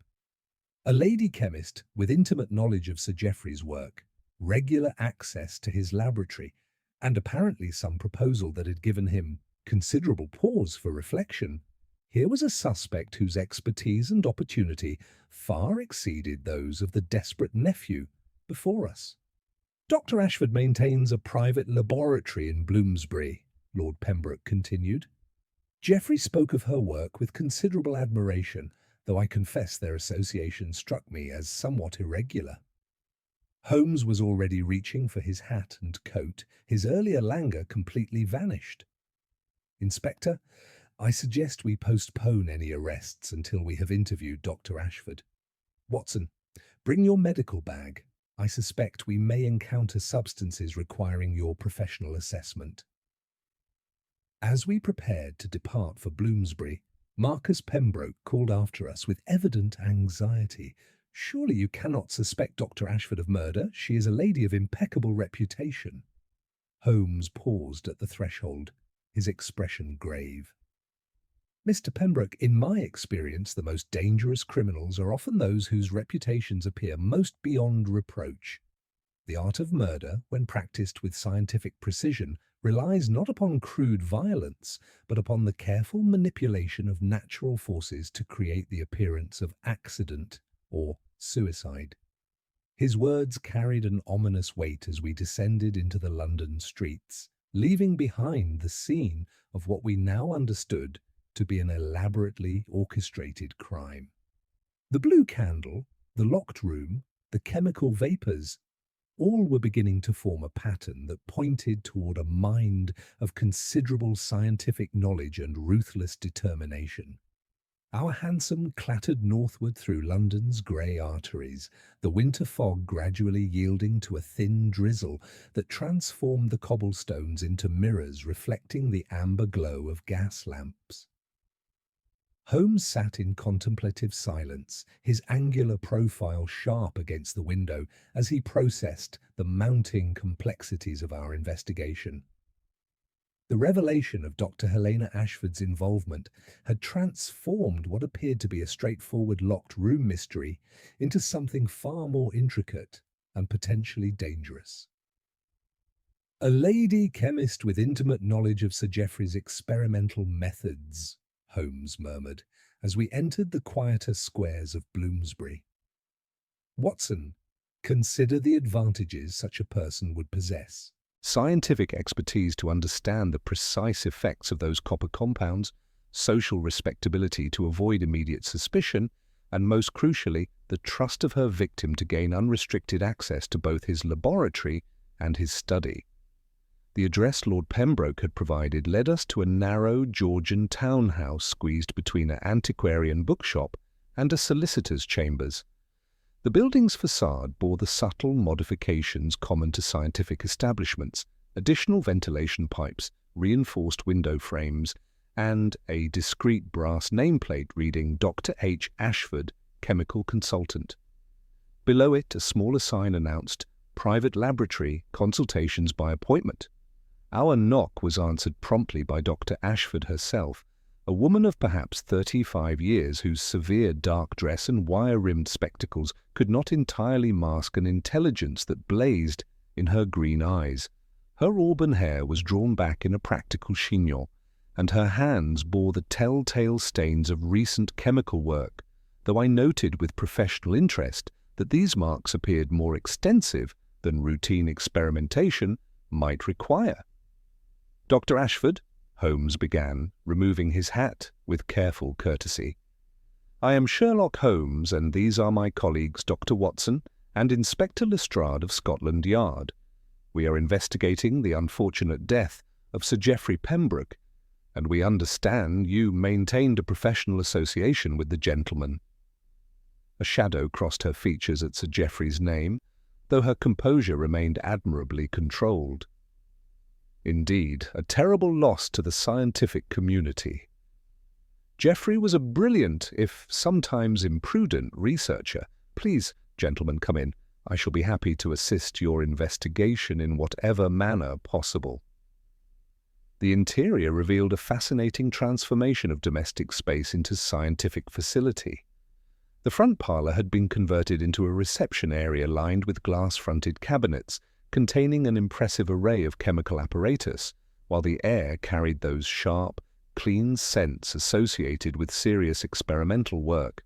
A lady chemist with intimate knowledge of Sir Geoffrey's work, regular access to his laboratory, and apparently some proposal that had given him considerable pause for reflection. Here was a suspect whose expertise and opportunity far exceeded those of the desperate nephew before us. "Dr. Ashford maintains a private laboratory in Bloomsbury," Lord Pembroke continued. "Geoffrey spoke of her work with considerable admiration, though I confess their association struck me as somewhat irregular." Holmes was already reaching for his hat and coat. His earlier languor completely vanished. "Inspector, I suggest we postpone any arrests until we have interviewed Dr. Ashford. Watson, bring your medical bag. I suspect we may encounter substances requiring your professional assessment." As we prepared to depart for Bloomsbury, Marcus Pembroke called after us with evident anxiety. "Surely you cannot suspect Dr. Ashford of murder? She is a lady of impeccable reputation." Holmes paused at the threshold, his expression grave. "Mr. Pembroke, in my experience, the most dangerous criminals are often those whose reputations appear most beyond reproach. The art of murder, when practiced with scientific precision, relies not upon crude violence, but upon the careful manipulation of natural forces to create the appearance of accident or suicide." His words carried an ominous weight as we descended into the London streets, leaving behind the scene of what we now understood to be an elaborately orchestrated crime. The blue candle, The locked room, the chemical vapours, all were beginning to form a pattern that pointed toward a mind of considerable scientific knowledge and ruthless determination. Our hansom clattered northward through London's grey arteries, the winter fog gradually yielding to a thin drizzle that transformed the cobblestones into mirrors reflecting the amber glow of gas lamps. Holmes sat in contemplative silence, his angular profile sharp against the window as he processed the mounting complexities of our investigation. The revelation of Dr. Helena Ashford's involvement had transformed what appeared to be a straightforward locked room mystery into something far more intricate and potentially dangerous. "A lady chemist with intimate knowledge of Sir Geoffrey's experimental methods," Holmes murmured, as we entered the quieter squares of Bloomsbury. "Watson, consider the advantages such a person would possess. Scientific expertise to understand the precise effects of those copper compounds, social respectability to avoid immediate suspicion, and most crucially, the trust of her victim to gain unrestricted access to both his laboratory and his study. The address Lord Pembroke had provided led us to a narrow Georgian townhouse squeezed between an antiquarian bookshop and a solicitor's chambers. The building's facade bore the subtle modifications common to scientific establishments: additional ventilation pipes, reinforced window frames, and a discreet brass nameplate reading Dr. H. Ashford, Chemical Consultant. Below it, a smaller sign announced Private Laboratory, Consultations by Appointment. Our knock was answered promptly by Dr. Ashford herself, a woman of perhaps 35 years whose severe dark dress and wire-rimmed spectacles could not entirely mask an intelligence that blazed in her green eyes. Her auburn hair was drawn back in a practical chignon, and her hands bore the telltale stains of recent chemical work, though I noted with professional interest that these marks appeared more extensive than routine experimentation might require. "Dr. Ashford," Holmes began, removing his hat with careful courtesy, "I am Sherlock Holmes, and these are my colleagues Dr. Watson and Inspector Lestrade of Scotland Yard. We are investigating the unfortunate death of Sir Geoffrey Pembroke, and we understand you maintained a professional association with the gentleman." A shadow crossed her features at Sir Geoffrey's name, though her composure remained admirably controlled. "Indeed, a terrible loss to the scientific community. Geoffrey was a brilliant, if sometimes imprudent, researcher. Please, gentlemen, come in. I shall be happy to assist your investigation in whatever manner possible." The interior revealed a fascinating transformation of domestic space into scientific facility. The front parlour had been converted into a reception area lined with glass-fronted cabinets containing an impressive array of chemical apparatus, while the air carried those sharp, clean scents associated with serious experimental work.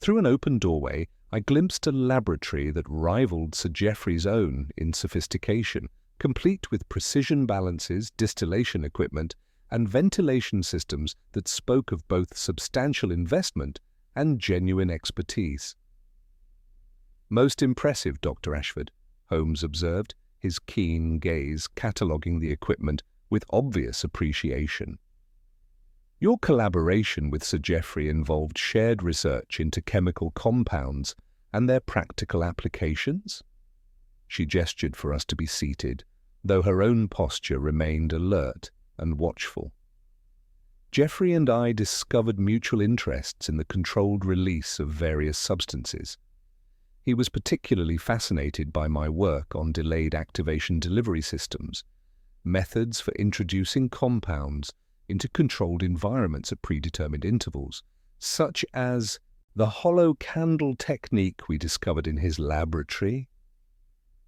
Through an open doorway, I glimpsed a laboratory that rivaled Sir Geoffrey's own in sophistication, complete with precision balances, distillation equipment, and ventilation systems that spoke of both substantial investment and genuine expertise. "Most impressive, Dr. Ashford," Holmes observed, his keen gaze cataloguing the equipment with obvious appreciation. "Your collaboration with Sir Geoffrey involved shared research into chemical compounds and their practical applications?" She gestured for us to be seated, though her own posture remained alert and watchful. "Geoffrey and I discovered mutual interests in the controlled release of various substances. He was particularly fascinated by my work on delayed activation delivery systems, methods for introducing compounds into controlled environments at predetermined intervals, such as the hollow candle technique we discovered in his laboratory."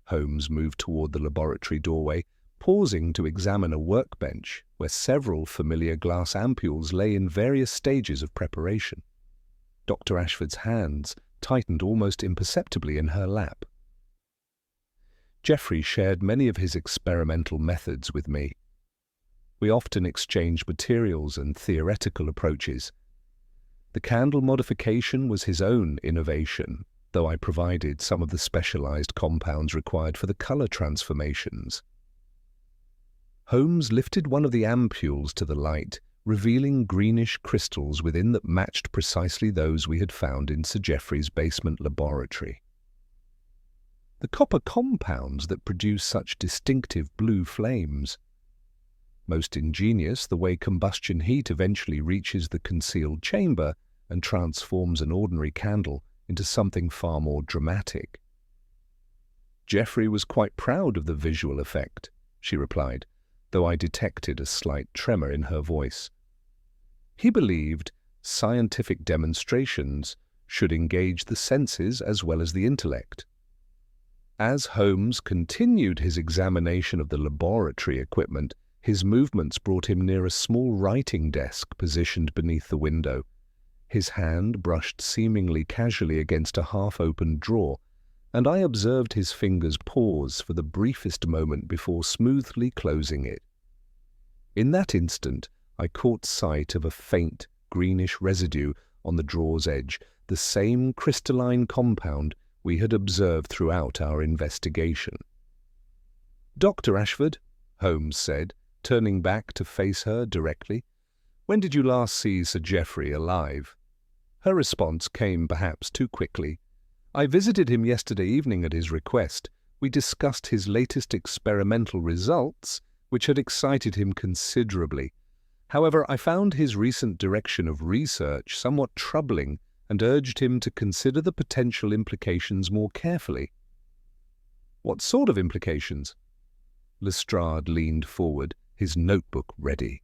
Holmes moved toward the laboratory doorway, pausing to examine a workbench where several familiar glass ampoules lay in various stages of preparation. Dr. Ashford's hands tightened almost imperceptibly in her lap. "Geoffrey shared many of his experimental methods with me. We often exchanged materials and theoretical approaches. The candle modification was his own innovation, though I provided some of the specialized compounds required for the color transformations. Holmes lifted one of the ampules to the light, revealing greenish crystals within that matched precisely those we had found in Sir Geoffrey's basement laboratory. The copper compounds that produce such distinctive blue flames. Most ingenious, the way combustion heat eventually reaches the concealed chamber and transforms an ordinary candle into something far more dramatic. Geoffrey was quite proud of the visual effect, she replied, though I detected a slight tremor in her voice. He believed scientific demonstrations should engage the senses as well as the intellect. As Holmes continued his examination of the laboratory equipment, his movements brought him near a small writing desk positioned beneath the window. His hand brushed seemingly casually against a half-opened drawer, and I observed his fingers pause for the briefest moment before smoothly closing it. In that instant, I caught sight of a faint, greenish residue on the drawer's edge, the same crystalline compound we had observed throughout our investigation. "Dr. Ashford," Holmes said, turning back to face her directly, "when did you last see Sir Geoffrey alive?" Her response came perhaps too quickly. "I visited him yesterday evening at his request. We discussed his latest experimental results, which had excited him considerably. However, I found his recent direction of research somewhat troubling and urged him to consider the potential implications more carefully." "What sort of implications?" Lestrade leaned forward, his notebook ready.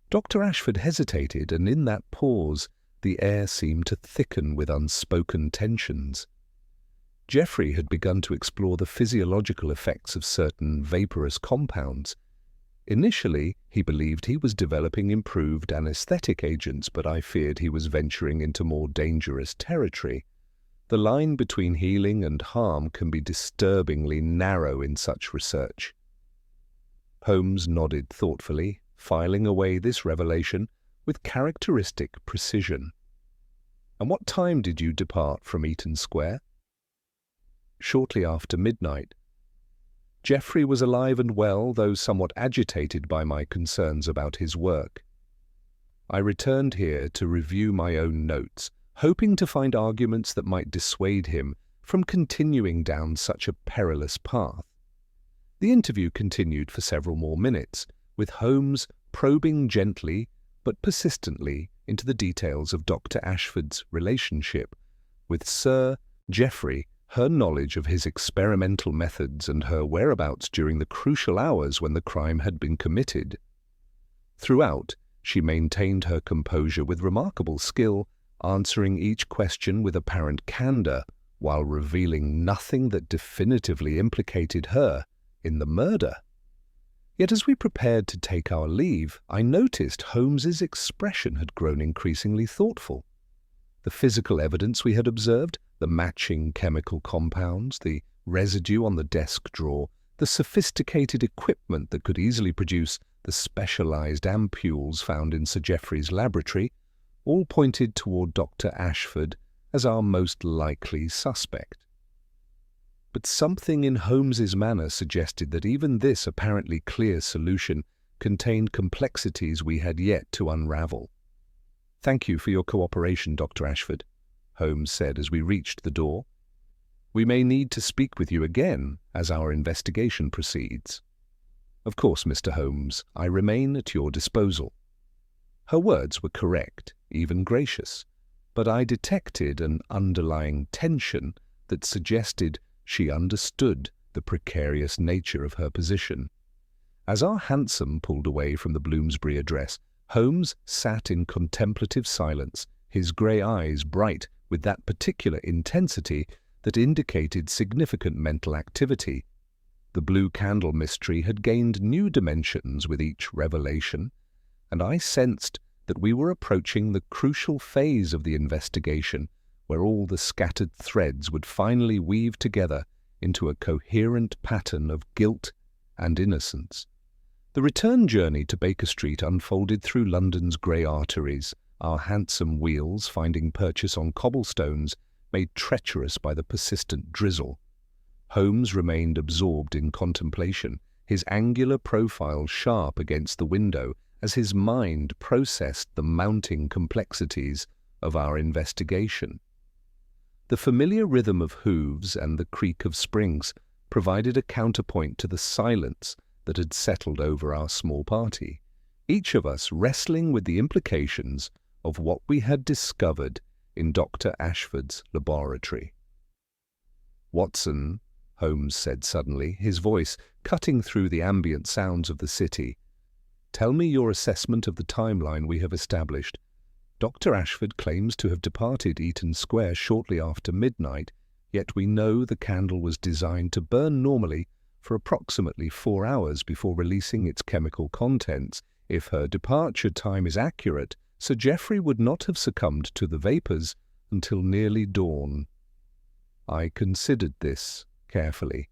Dr. Ashford hesitated, and in that pause, the air seemed to thicken with unspoken tensions. Geoffrey had begun to explore the physiological effects of certain vaporous compounds. Initially, he believed he was developing improved anesthetic agents, but I feared he was venturing into more dangerous territory. The line between healing and harm can be disturbingly narrow in such research. Holmes nodded thoughtfully, filing away this revelation with characteristic precision. "And what time did you depart from Eaton Square?" "Shortly after midnight." Geoffrey was alive and well, though somewhat agitated by my concerns about his work. I returned here to review my own notes, hoping to find arguments that might dissuade him from continuing down such a perilous path. The interview continued for several more minutes, with Holmes probing gently but persistently into the details of Dr. Ashford's relationship with Sir Geoffrey, her knowledge of his experimental methods and her whereabouts during the crucial hours when the crime had been committed. Throughout, she maintained her composure with remarkable skill, answering each question with apparent candor, while revealing nothing that definitively implicated her in the murder. Yet as we prepared to take our leave, I noticed Holmes's expression had grown increasingly thoughtful. The physical evidence we had observed, the matching chemical compounds, the residue on the desk drawer, the sophisticated equipment that could easily produce the specialized ampules found in Sir Geoffrey's laboratory, all pointed toward Dr. Ashford as our most likely suspect. But something in Holmes's manner suggested that even this apparently clear solution contained complexities we had yet to unravel. "Thank you for your cooperation, Dr. Ashford," Holmes said as we reached the door. "We may need to speak with you again as our investigation proceeds." "Of course, Mr. Holmes, I remain at your disposal." Her words were correct, even gracious, but I detected an underlying tension that suggested she understood the precarious nature of her position. As our hansom pulled away from the Bloomsbury address, Holmes sat in contemplative silence, his grey eyes bright with that particular intensity that indicated significant mental activity. The blue candle mystery had gained new dimensions with each revelation, and I sensed that we were approaching the crucial phase of the investigation where all the scattered threads would finally weave together into a coherent pattern of guilt and innocence. The return journey to Baker Street unfolded through London's grey arteries, our handsome wheels finding purchase on cobblestones made treacherous by the persistent drizzle. Holmes remained absorbed in contemplation, his angular profile sharp against the window as his mind processed the mounting complexities of our investigation. The familiar rhythm of hooves and the creak of springs provided a counterpoint to the silence that had settled over our small party, each of us wrestling with the implications of what we had discovered in Dr. Ashford's laboratory. "Watson," Holmes said suddenly, his voice cutting through the ambient sounds of the city, "tell me your assessment of the timeline we have established. Dr. Ashford claims to have departed Eaton Square shortly after midnight, yet we know the candle was designed to burn normally for approximately 4 hours before releasing its chemical contents. If her departure time is accurate, Sir Geoffrey would not have succumbed to the vapours until nearly dawn." I considered this carefully,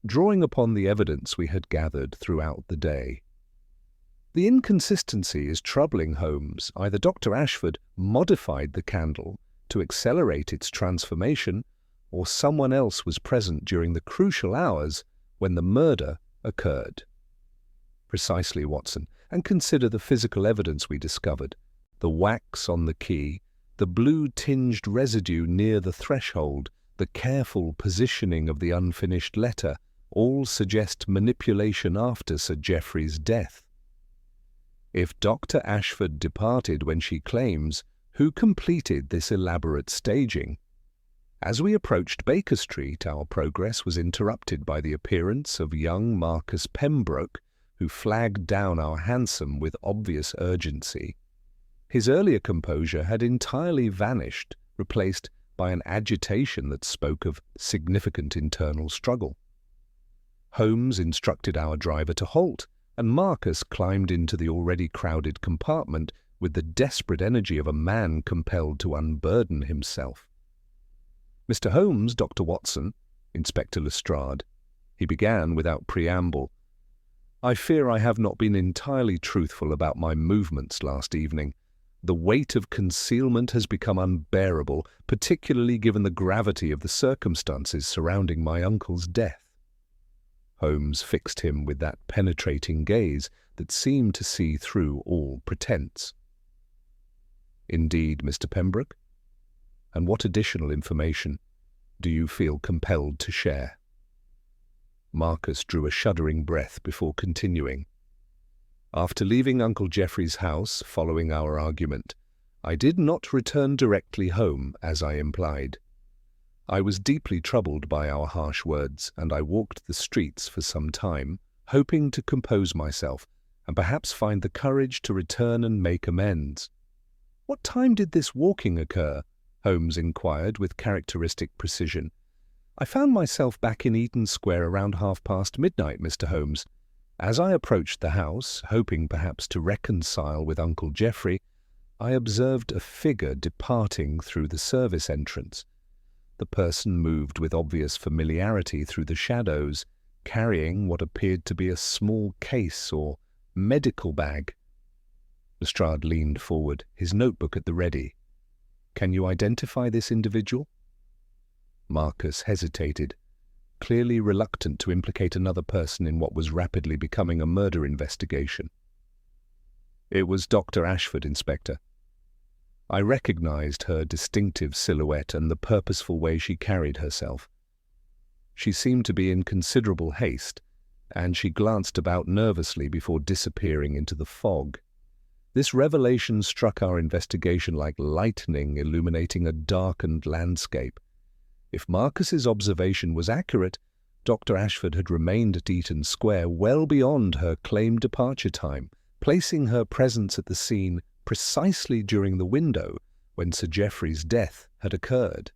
drawing upon the evidence we had gathered throughout the day. "The inconsistency is troubling, Holmes. Either Dr. Ashford modified the candle to accelerate its transformation, or someone else was present during the crucial hours when the murder occurred." "Precisely, Watson, and consider the physical evidence we discovered. The wax on the key, the blue-tinged residue near the threshold, the careful positioning of the unfinished letter, all suggest manipulation after Sir Geoffrey's death. If Dr. Ashford departed when she claims, who completed this elaborate staging? As we approached Baker Street, our progress was interrupted by the appearance of young Marcus Pembroke, who flagged down our hansom with obvious urgency. His earlier composure had entirely vanished, replaced by an agitation that spoke of significant internal struggle. Holmes instructed our driver to halt, and Marcus climbed into the already crowded compartment with the desperate energy of a man compelled to unburden himself. "Mr. Holmes, Dr. Watson," Inspector Lestrade. He began without preamble. "I fear I have not been entirely truthful about my movements last evening. The weight of concealment has become unbearable, particularly given the gravity of the circumstances surrounding my uncle's death." Holmes fixed him with that penetrating gaze that seemed to see through all pretense. "Indeed, Mr. Pembroke? And what additional information do you feel compelled to share?" Marcus drew a shuddering breath before continuing. "After leaving Uncle Geoffrey's house following our argument, I did not return directly home, as I implied. I was deeply troubled by our harsh words, and I walked the streets for some time, hoping to compose myself and perhaps find the courage to return and make amends." "What time did this walking occur?" Holmes inquired with characteristic precision. "I found myself back in Eaton Square around midnight, Mr. Holmes. As I approached the house, hoping perhaps to reconcile with Uncle Geoffrey, I observed a figure departing through the service entrance. The person moved with obvious familiarity through the shadows, carrying what appeared to be a small case or medical bag." Lestrade leaned forward, his notebook at the ready. "Can you identify this individual?" Marcus hesitated, clearly reluctant to implicate another person in what was rapidly becoming a murder investigation. "It was Dr. Ashford, Inspector. I recognized her distinctive silhouette and the purposeful way she carried herself. She seemed to be in considerable haste, and she glanced about nervously before disappearing into the fog. This revelation struck our investigation like lightning illuminating a darkened landscape. If Marcus's observation was accurate, Dr. Ashford had remained at Eaton Square well beyond her claimed departure time, placing her presence at the scene precisely during the window when Sir Geoffrey's death had occurred.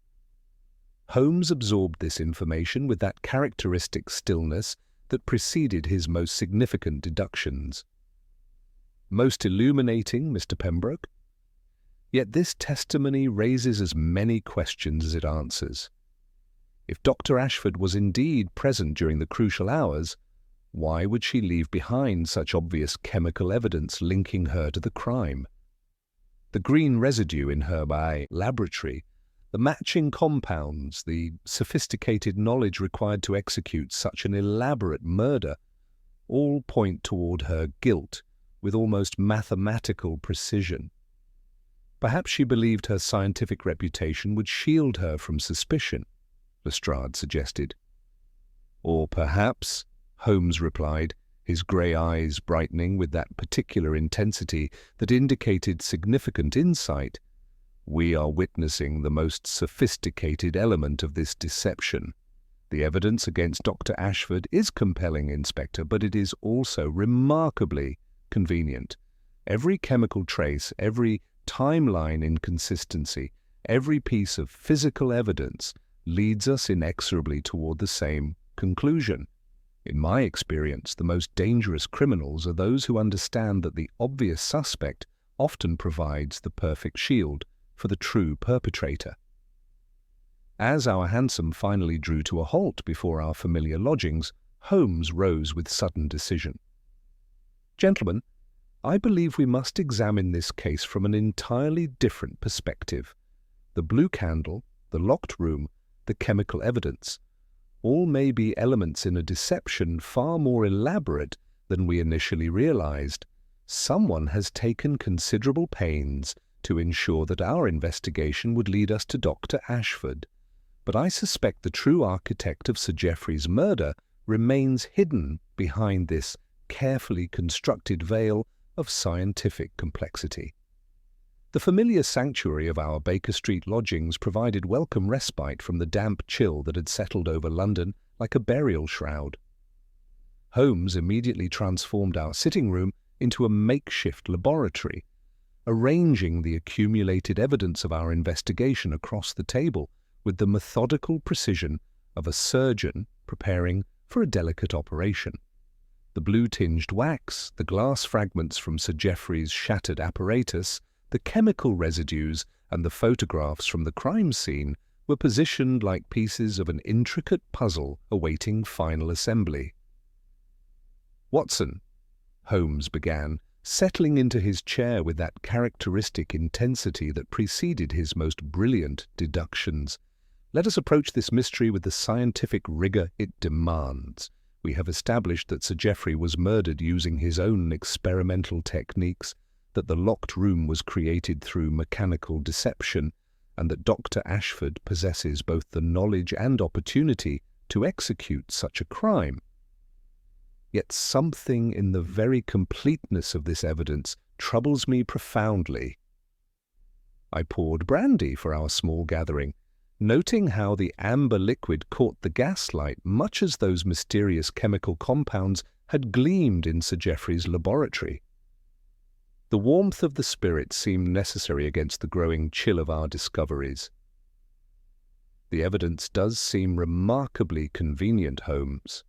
Holmes absorbed this information with that characteristic stillness that preceded his most significant deductions. "Most illuminating, Mr. Pembroke. Yet this testimony raises as many questions as it answers. If Dr. Ashford was indeed present during the crucial hours, why would she leave behind such obvious chemical evidence linking her to the crime? The green residue in her laboratory, the matching compounds, the sophisticated knowledge required to execute such an elaborate murder, all point toward her guilt with almost mathematical precision. Perhaps she believed her scientific reputation would shield her from suspicion, Lestrade suggested. Or perhaps, Holmes replied, his grey eyes brightening with that particular intensity that indicated significant insight, we are witnessing the most sophisticated element of this deception. The evidence against Dr. Ashford is compelling, Inspector, but it is also remarkably convenient. Every chemical trace, every timeline inconsistency, every piece of physical evidence leads us inexorably toward the same conclusion. In my experience, the most dangerous criminals are those who understand that the obvious suspect often provides the perfect shield for the true perpetrator. As our hansom finally drew to a halt before our familiar lodgings, Holmes rose with sudden decision. Gentlemen, I believe we must examine this case from an entirely different perspective. The blue candle, the locked room, the chemical evidence, all may be elements in a deception far more elaborate than we initially realized. Someone has taken considerable pains to ensure that our investigation would lead us to Dr. Ashford. But I suspect the true architect of Sir Geoffrey's murder remains hidden behind this carefully constructed veil of scientific complexity. The familiar sanctuary of our Baker Street lodgings provided welcome respite from the damp chill that had settled over London like a burial shroud. Holmes immediately transformed our sitting room into a makeshift laboratory, arranging the accumulated evidence of our investigation across the table with the methodical precision of a surgeon preparing for a delicate operation. The blue-tinged wax, the glass fragments from Sir Geoffrey's shattered apparatus, the chemical residues, and the photographs from the crime scene were positioned like pieces of an intricate puzzle awaiting final assembly. "Watson," Holmes began, settling into his chair with that characteristic intensity that preceded his most brilliant deductions, "let us approach this mystery with the scientific rigor it demands. We have established that Sir Geoffrey was murdered using his own experimental techniques, that the locked room was created through mechanical deception, and that Dr. Ashford possesses both the knowledge and opportunity to execute such a crime. Yet something in the very completeness of this evidence troubles me profoundly." I poured brandy for our small gathering, noting how the amber liquid caught the gaslight much as those mysterious chemical compounds had gleamed in Sir Geoffrey's laboratory. The warmth of the spirit seemed necessary against the growing chill of our discoveries. "The evidence does seem remarkably convenient, Holmes.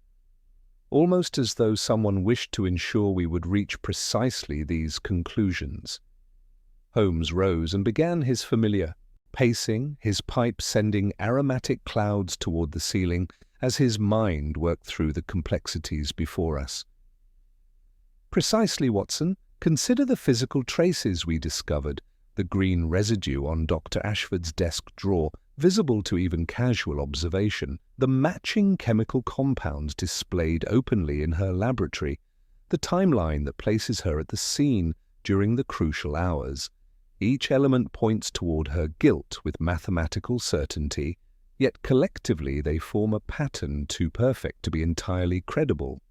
Almost as though someone wished to ensure we would reach precisely these conclusions." Holmes rose and began his familiar pacing, his pipe sending aromatic clouds toward the ceiling as his mind worked through the complexities before us. "Precisely, Watson. Consider the physical traces we discovered, the green residue on Dr. Ashford's desk drawer, visible to even casual observation, the matching chemical compounds displayed openly in her laboratory, the timeline that places her at the scene during the crucial hours. Each element points toward her guilt with mathematical certainty, yet collectively they form a pattern too perfect to be entirely credible.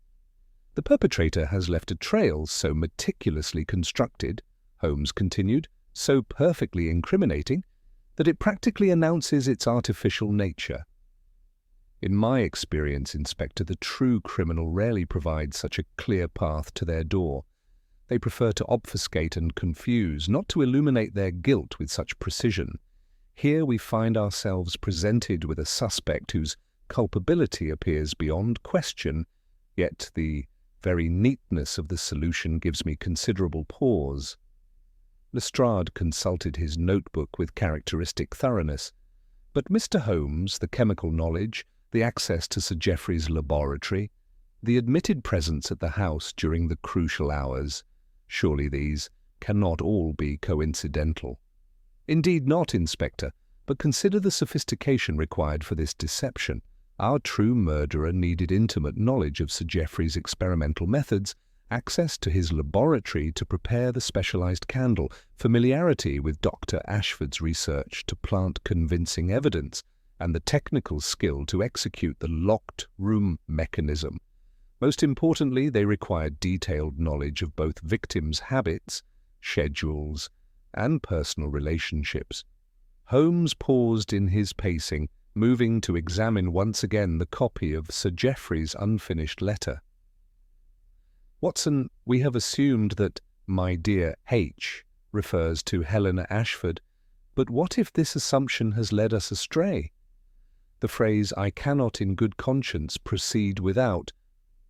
The perpetrator has left a trail so meticulously constructed," Holmes continued, "so perfectly incriminating, that it practically announces its artificial nature. In my experience, Inspector, the true criminal rarely provides such a clear path to their door. They prefer to obfuscate and confuse, not to illuminate their guilt with such precision. Here we find ourselves presented with a suspect whose culpability appears beyond question, yet the very neatness of the solution gives me considerable pause." Lestrade consulted his notebook with characteristic thoroughness. "But Mr. Holmes, the chemical knowledge, the access to Sir Geoffrey's laboratory, the admitted presence at the house during the crucial hours, surely these cannot all be coincidental. Indeed not, Inspector, but consider the sophistication required for this deception. Our true murderer needed intimate knowledge of Sir Geoffrey's experimental methods, access to his laboratory to prepare the specialized candle, familiarity with Dr. Ashford's research to plant convincing evidence, and the technical skill to execute the locked room mechanism. Most importantly, they required detailed knowledge of both victims' habits, schedules, and personal relationships. Holmes paused in his pacing, moving to examine once again the copy of Sir Geoffrey's unfinished letter. Watson, we have assumed that "my dear H" refers to Helena Ashford, but what if this assumption has led us astray? The phrase "I cannot in good conscience proceed without"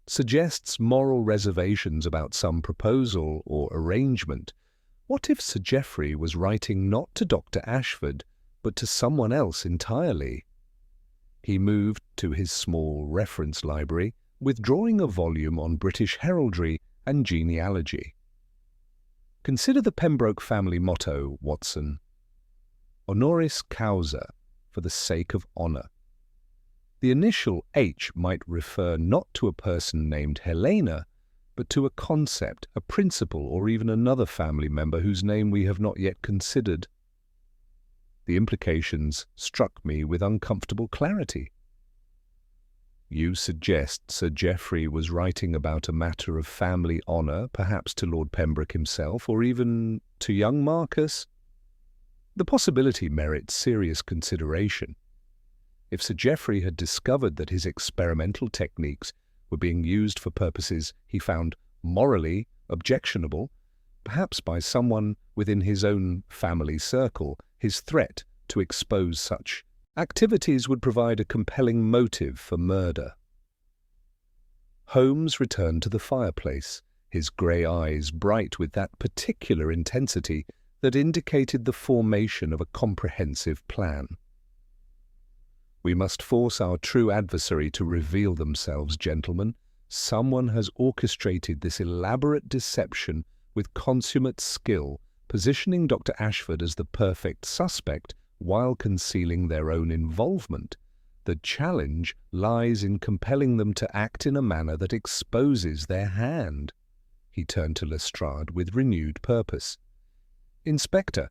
suggests moral reservations about some proposal or arrangement. What if Sir Geoffrey was writing not to Dr. Ashford, but to someone else entirely? He moved to his small reference library, withdrawing a volume on British heraldry and genealogy. Consider the Pembroke family motto, Watson. Honoris causa, for the sake of honour. The initial H might refer not to a person named Helena, but to a concept, a principle, or even another family member whose name we have not yet considered. The implications struck me with uncomfortable clarity. You suggest Sir Geoffrey was writing about a matter of family honour, perhaps to Lord Pembroke himself, or even to young Marcus? The possibility merits serious consideration. If Sir Geoffrey had discovered that his experimental techniques were being used for purposes he found morally objectionable, perhaps by someone within his own family circle, his threat to expose such activities would provide a compelling motive for murder. Holmes returned to the fireplace, his grey eyes bright with that particular intensity that indicated the formation of a comprehensive plan. We must force our true adversary to reveal themselves, gentlemen. Someone has orchestrated this elaborate deception with consummate skill, positioning Dr. Ashford as the perfect suspect while concealing their own involvement. The challenge lies in compelling them to act in a manner that exposes their hand. He turned to Lestrade with renewed purpose. Inspector,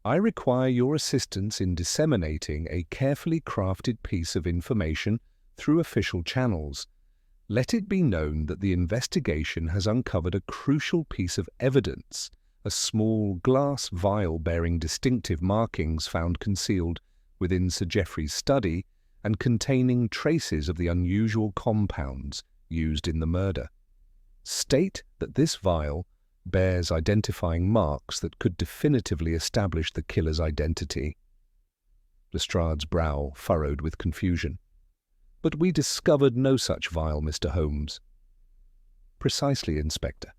I require your assistance in disseminating a carefully crafted piece of information through official channels. Let it be known that the investigation has uncovered a crucial piece of evidence, a small glass vial bearing distinctive markings found concealed within Sir Geoffrey's study and containing traces of the unusual compounds used in the murder. State that this vial bears identifying marks that could definitively establish the killer's identity. Lestrade's brow furrowed with confusion. But we discovered no such vial, Mr. Holmes. Precisely, Inspector.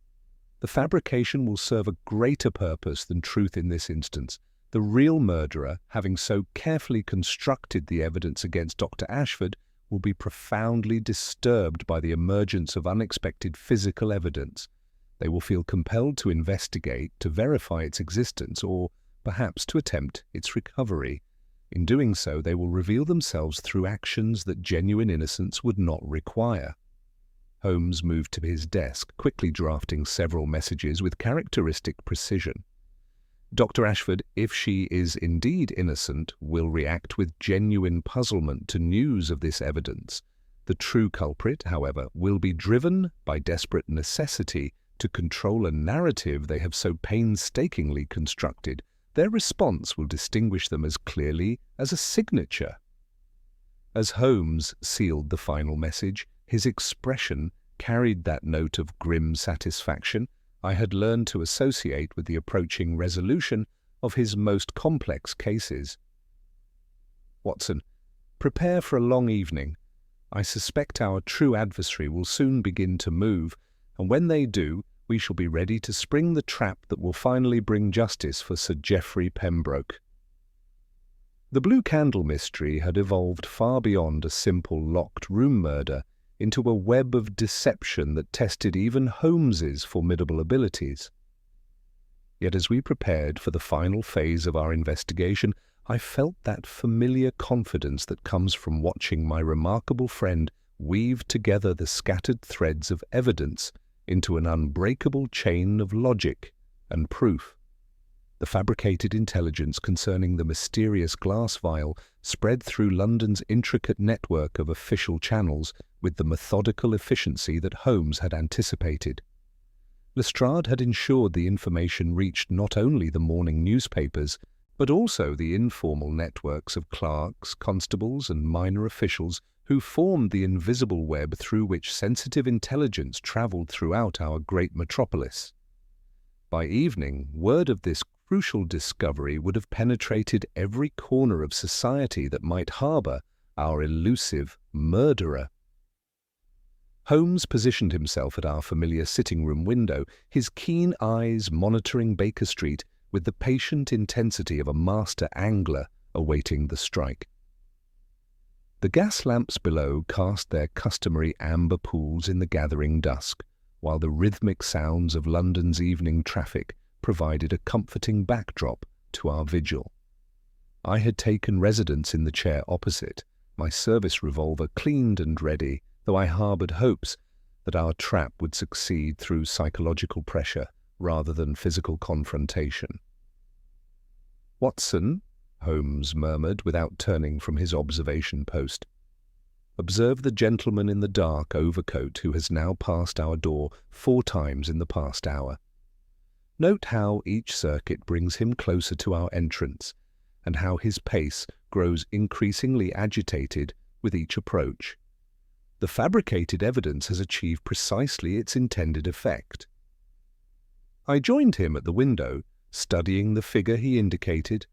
The fabrication will serve a greater purpose than truth in this instance. The real murderer, having so carefully constructed the evidence against Dr. Ashford, will be profoundly disturbed by the emergence of unexpected physical evidence. They will feel compelled to investigate, to verify its existence, or perhaps to attempt its recovery. In doing so, they will reveal themselves through actions that genuine innocence would not require. Holmes moved to his desk, quickly drafting several messages with characteristic precision. Dr. Ashford, if she is indeed innocent, will react with genuine puzzlement to news of this evidence. The true culprit, however, will be driven by desperate necessity to control a narrative they have so painstakingly constructed. Their response will distinguish them as clearly as a signature. As Holmes sealed the final message, his expression carried that note of grim satisfaction I had learned to associate with the approaching resolution of his most complex cases. Watson, prepare for a long evening. I suspect our true adversary will soon begin to move, and when they do, we shall be ready to spring the trap that will finally bring justice for Sir Geoffrey Pembroke. The Blue Candle mystery had evolved far beyond a simple locked room murder into a web of deception that tested even Holmes's formidable abilities. Yet as we prepared for the final phase of our investigation, I felt that familiar confidence that comes from watching my remarkable friend weave together the scattered threads of evidence into an unbreakable chain of logic and proof. The fabricated intelligence concerning the mysterious glass vial spread through London's intricate network of official channels with the methodical efficiency that Holmes had anticipated. Lestrade had ensured the information reached not only the morning newspapers, but also the informal networks of clerks, constables, and minor officials who formed the invisible web through which sensitive intelligence travelled throughout our great metropolis. By evening, word of this crucial discovery would have penetrated every corner of society that might harbour our elusive murderer. Holmes positioned himself at our familiar sitting-room window, his keen eyes monitoring Baker Street with the patient intensity of a master angler awaiting the strike. The gas lamps below cast their customary amber pools in the gathering dusk, while the rhythmic sounds of London's evening traffic provided a comforting backdrop to our vigil. I had taken residence in the chair opposite, my service revolver cleaned and ready, though I harboured hopes that our trap would succeed through psychological pressure rather than physical confrontation. "Watson," Holmes murmured without turning from his observation post. "Observe the gentleman in the dark overcoat who has now passed our door 4 times in the past hour. Note how each circuit brings him closer to our entrance, and how his pace grows increasingly agitated with each approach. The fabricated evidence has achieved precisely its intended effect." I joined him at the window, studying the figure he indicated.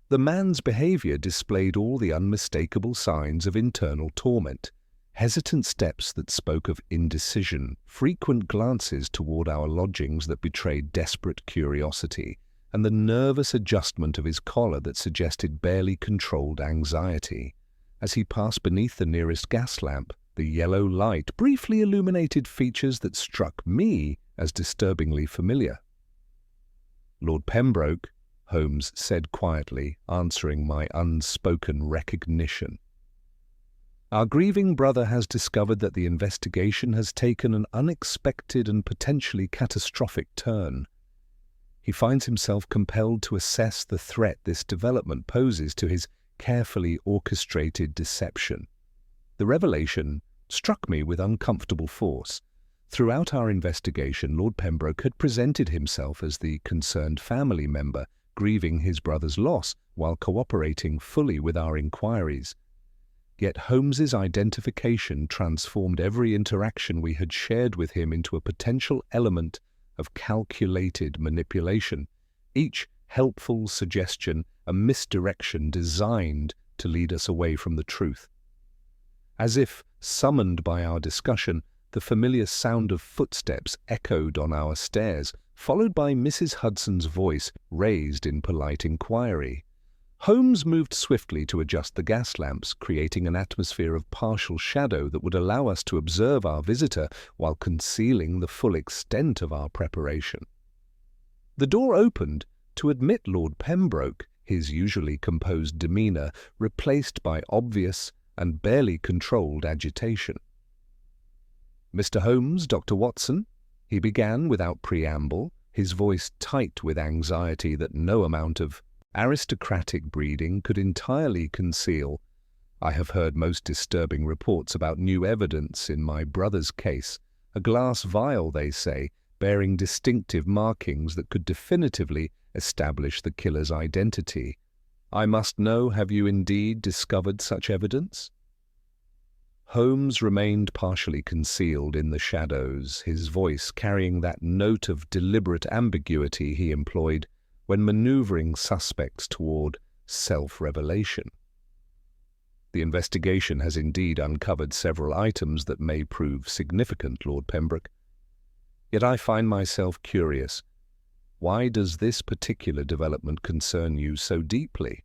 The man's behaviour displayed all the unmistakable signs of internal torment. Hesitant steps that spoke of indecision, frequent glances toward our lodgings that betrayed desperate curiosity, and the nervous adjustment of his collar that suggested barely controlled anxiety. As he passed beneath the nearest gas lamp, the yellow light briefly illuminated features that struck me as disturbingly familiar. "Lord Pembroke," Holmes said quietly, answering my unspoken recognition. "Our grieving brother has discovered that the investigation has taken an unexpected and potentially catastrophic turn. He finds himself compelled to assess the threat this development poses to his carefully orchestrated deception." The revelation struck me with uncomfortable force. Throughout our investigation, Lord Pembroke had presented himself as the concerned family member, grieving his brother's loss while cooperating fully with our inquiries. Yet Holmes's identification transformed every interaction we had shared with him into a potential element of calculated manipulation, each helpful suggestion a misdirection designed to lead us away from the truth. As if summoned by our discussion, the familiar sound of footsteps echoed on our stairs, followed by Mrs. Hudson's voice raised in polite inquiry. Holmes moved swiftly to adjust the gas lamps, creating an atmosphere of partial shadow that would allow us to observe our visitor while concealing the full extent of our preparation. The door opened to admit Lord Pembroke, his usually composed demeanour replaced by obvious and barely controlled agitation. "Mr. Holmes, Dr. Watson," he began without preamble, his voice tight with anxiety that no amount of aristocratic breeding could entirely conceal. "I have heard most disturbing reports about new evidence in my brother's case. A glass vial, they say, bearing distinctive markings that could definitively establish the killer's identity. I must know, have you indeed discovered such evidence?" Holmes remained partially concealed in the shadows, his voice carrying that note of deliberate ambiguity he employed when manoeuvring suspects toward self-revelation. "The investigation has indeed uncovered several items that may prove significant, Lord Pembroke. Yet I find myself curious. Why does this particular development concern you so deeply?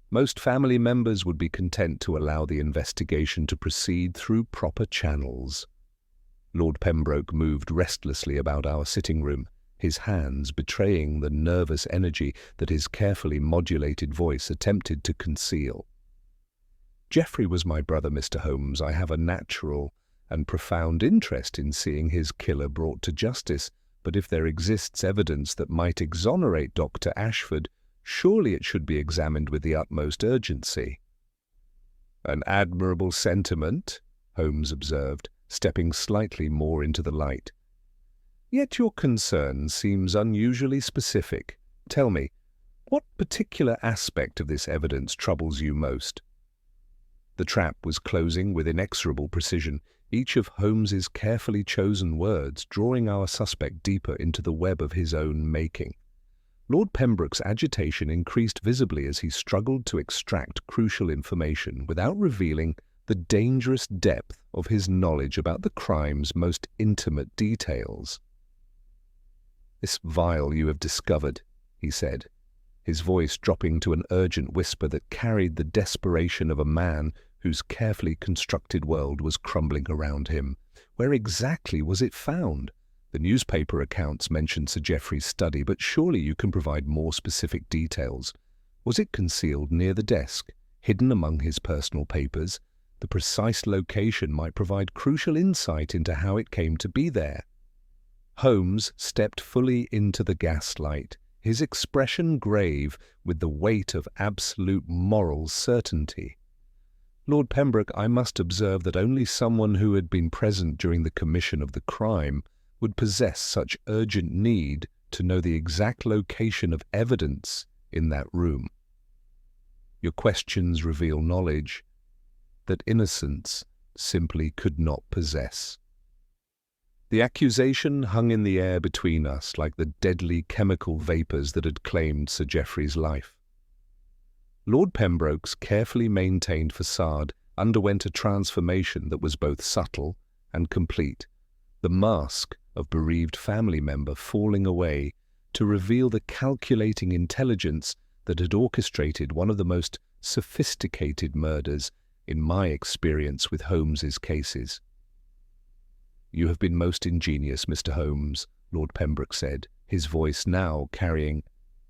Most family members would be content to allow the investigation to proceed through proper channels." Lord Pembroke moved restlessly about our sitting room, his hands betraying the nervous energy that his carefully modulated voice attempted to conceal. "Geoffrey was my brother, Mr. Holmes. I have a natural and profound interest in seeing his killer brought to justice, but if there exists evidence that might exonerate Dr. Ashford, surely it should be examined with the utmost urgency." "An admirable sentiment," Holmes observed, stepping slightly more into the light. "Yet your concern seems unusually specific. Tell me, what particular aspect of this evidence troubles you most?" The trap was closing with inexorable precision, each of Holmes's carefully chosen words drawing our suspect deeper into the web of his own making. Lord Pembroke's agitation increased visibly as he struggled to extract crucial information without revealing the dangerous depth of his knowledge about the crime's most intimate details. "This vial you have discovered," he said, his voice dropping to an urgent whisper that carried the desperation of a man whose carefully constructed world was crumbling around him. "Where exactly was it found? The newspaper accounts mention Sir Geoffrey's study, but surely you can provide more specific details. Was it concealed near the desk, hidden among his personal papers? The precise location might provide crucial insight into how it came to be there." Holmes stepped fully into the gaslight, his expression grave with the weight of absolute moral certainty. "Lord Pembroke, I must observe that only someone who had been present during the commission of the crime would possess such urgent need to know the exact location of evidence in that room. Your questions reveal knowledge that innocence simply could not possess." The accusation hung in the air between us like the deadly chemical vapours that had claimed Sir Geoffrey's life. Lord Pembroke's carefully maintained facade underwent a transformation that was both subtle and complete, the mask of bereaved family member falling away to reveal the calculating intelligence that had orchestrated one of the most sophisticated murders in my experience with Holmes's cases. "You have been most ingenious, Mr. Holmes," Lord Pembroke said, his voice now carrying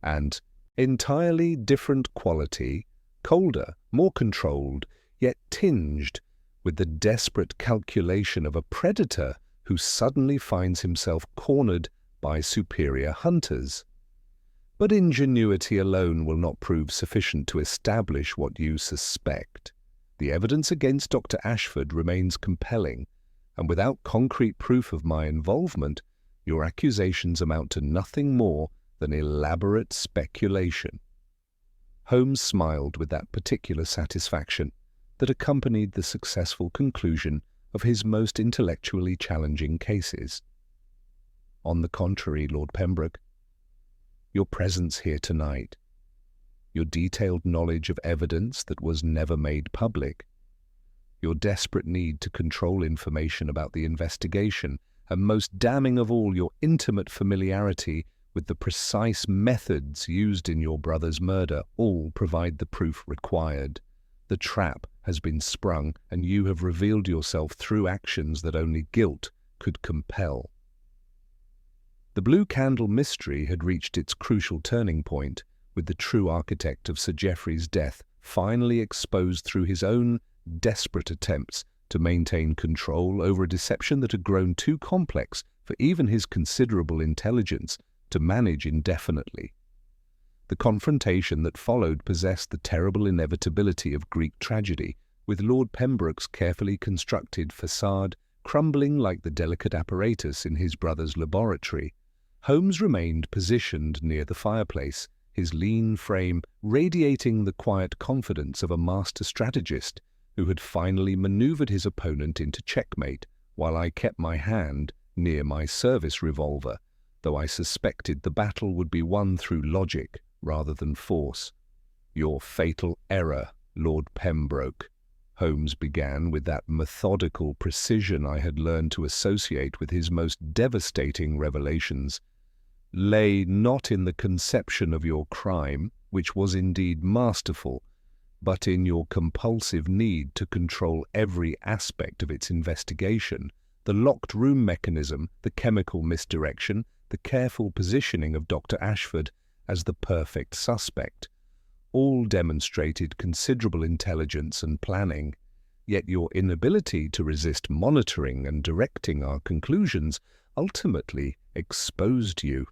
an entirely different quality, colder, more controlled, yet tinged with the desperate calculation of a predator who suddenly finds himself cornered by superior hunters. "But ingenuity alone will not prove sufficient to establish what you suspect. The evidence against Dr. Ashford remains compelling, and without concrete proof of my involvement, your accusations amount to nothing more than elaborate speculation." Holmes smiled with that particular satisfaction that accompanied the successful conclusion of his most intellectually challenging cases. "On the contrary, Lord Pembroke, your presence here tonight, your detailed knowledge of evidence that was never made public, your desperate need to control information about the investigation, and most damning of all, your intimate familiarity with the precise methods used in your brother's murder, all provide the proof required. The trap has been sprung, and you have revealed yourself through actions that only guilt could compel." The Blue Candle mystery had reached its crucial turning point, with the true architect of Sir Geoffrey's death finally exposed through his own desperate attempts to maintain control over a deception that had grown too complex for even his considerable intelligence to manage indefinitely. The confrontation that followed possessed the terrible inevitability of Greek tragedy, with Lord Pembroke's carefully constructed facade crumbling like the delicate apparatus in his brother's laboratory. Holmes remained positioned near the fireplace, his lean frame radiating the quiet confidence of a master strategist who had finally maneuvered his opponent into checkmate, while I kept my hand near my service revolver, though I suspected the battle would be won through logic rather than force. "Your fatal error, Lord Pembroke," Holmes began with that methodical precision I had learned to associate with his most devastating revelations, "lay not in the conception of your crime, which was indeed masterful, but in your compulsive need to control every aspect of its investigation, the locked room mechanism, the chemical misdirection, the careful positioning of Dr. Ashford as the perfect suspect, all demonstrated considerable intelligence and planning, yet your inability to resist monitoring and directing our conclusions ultimately exposed you.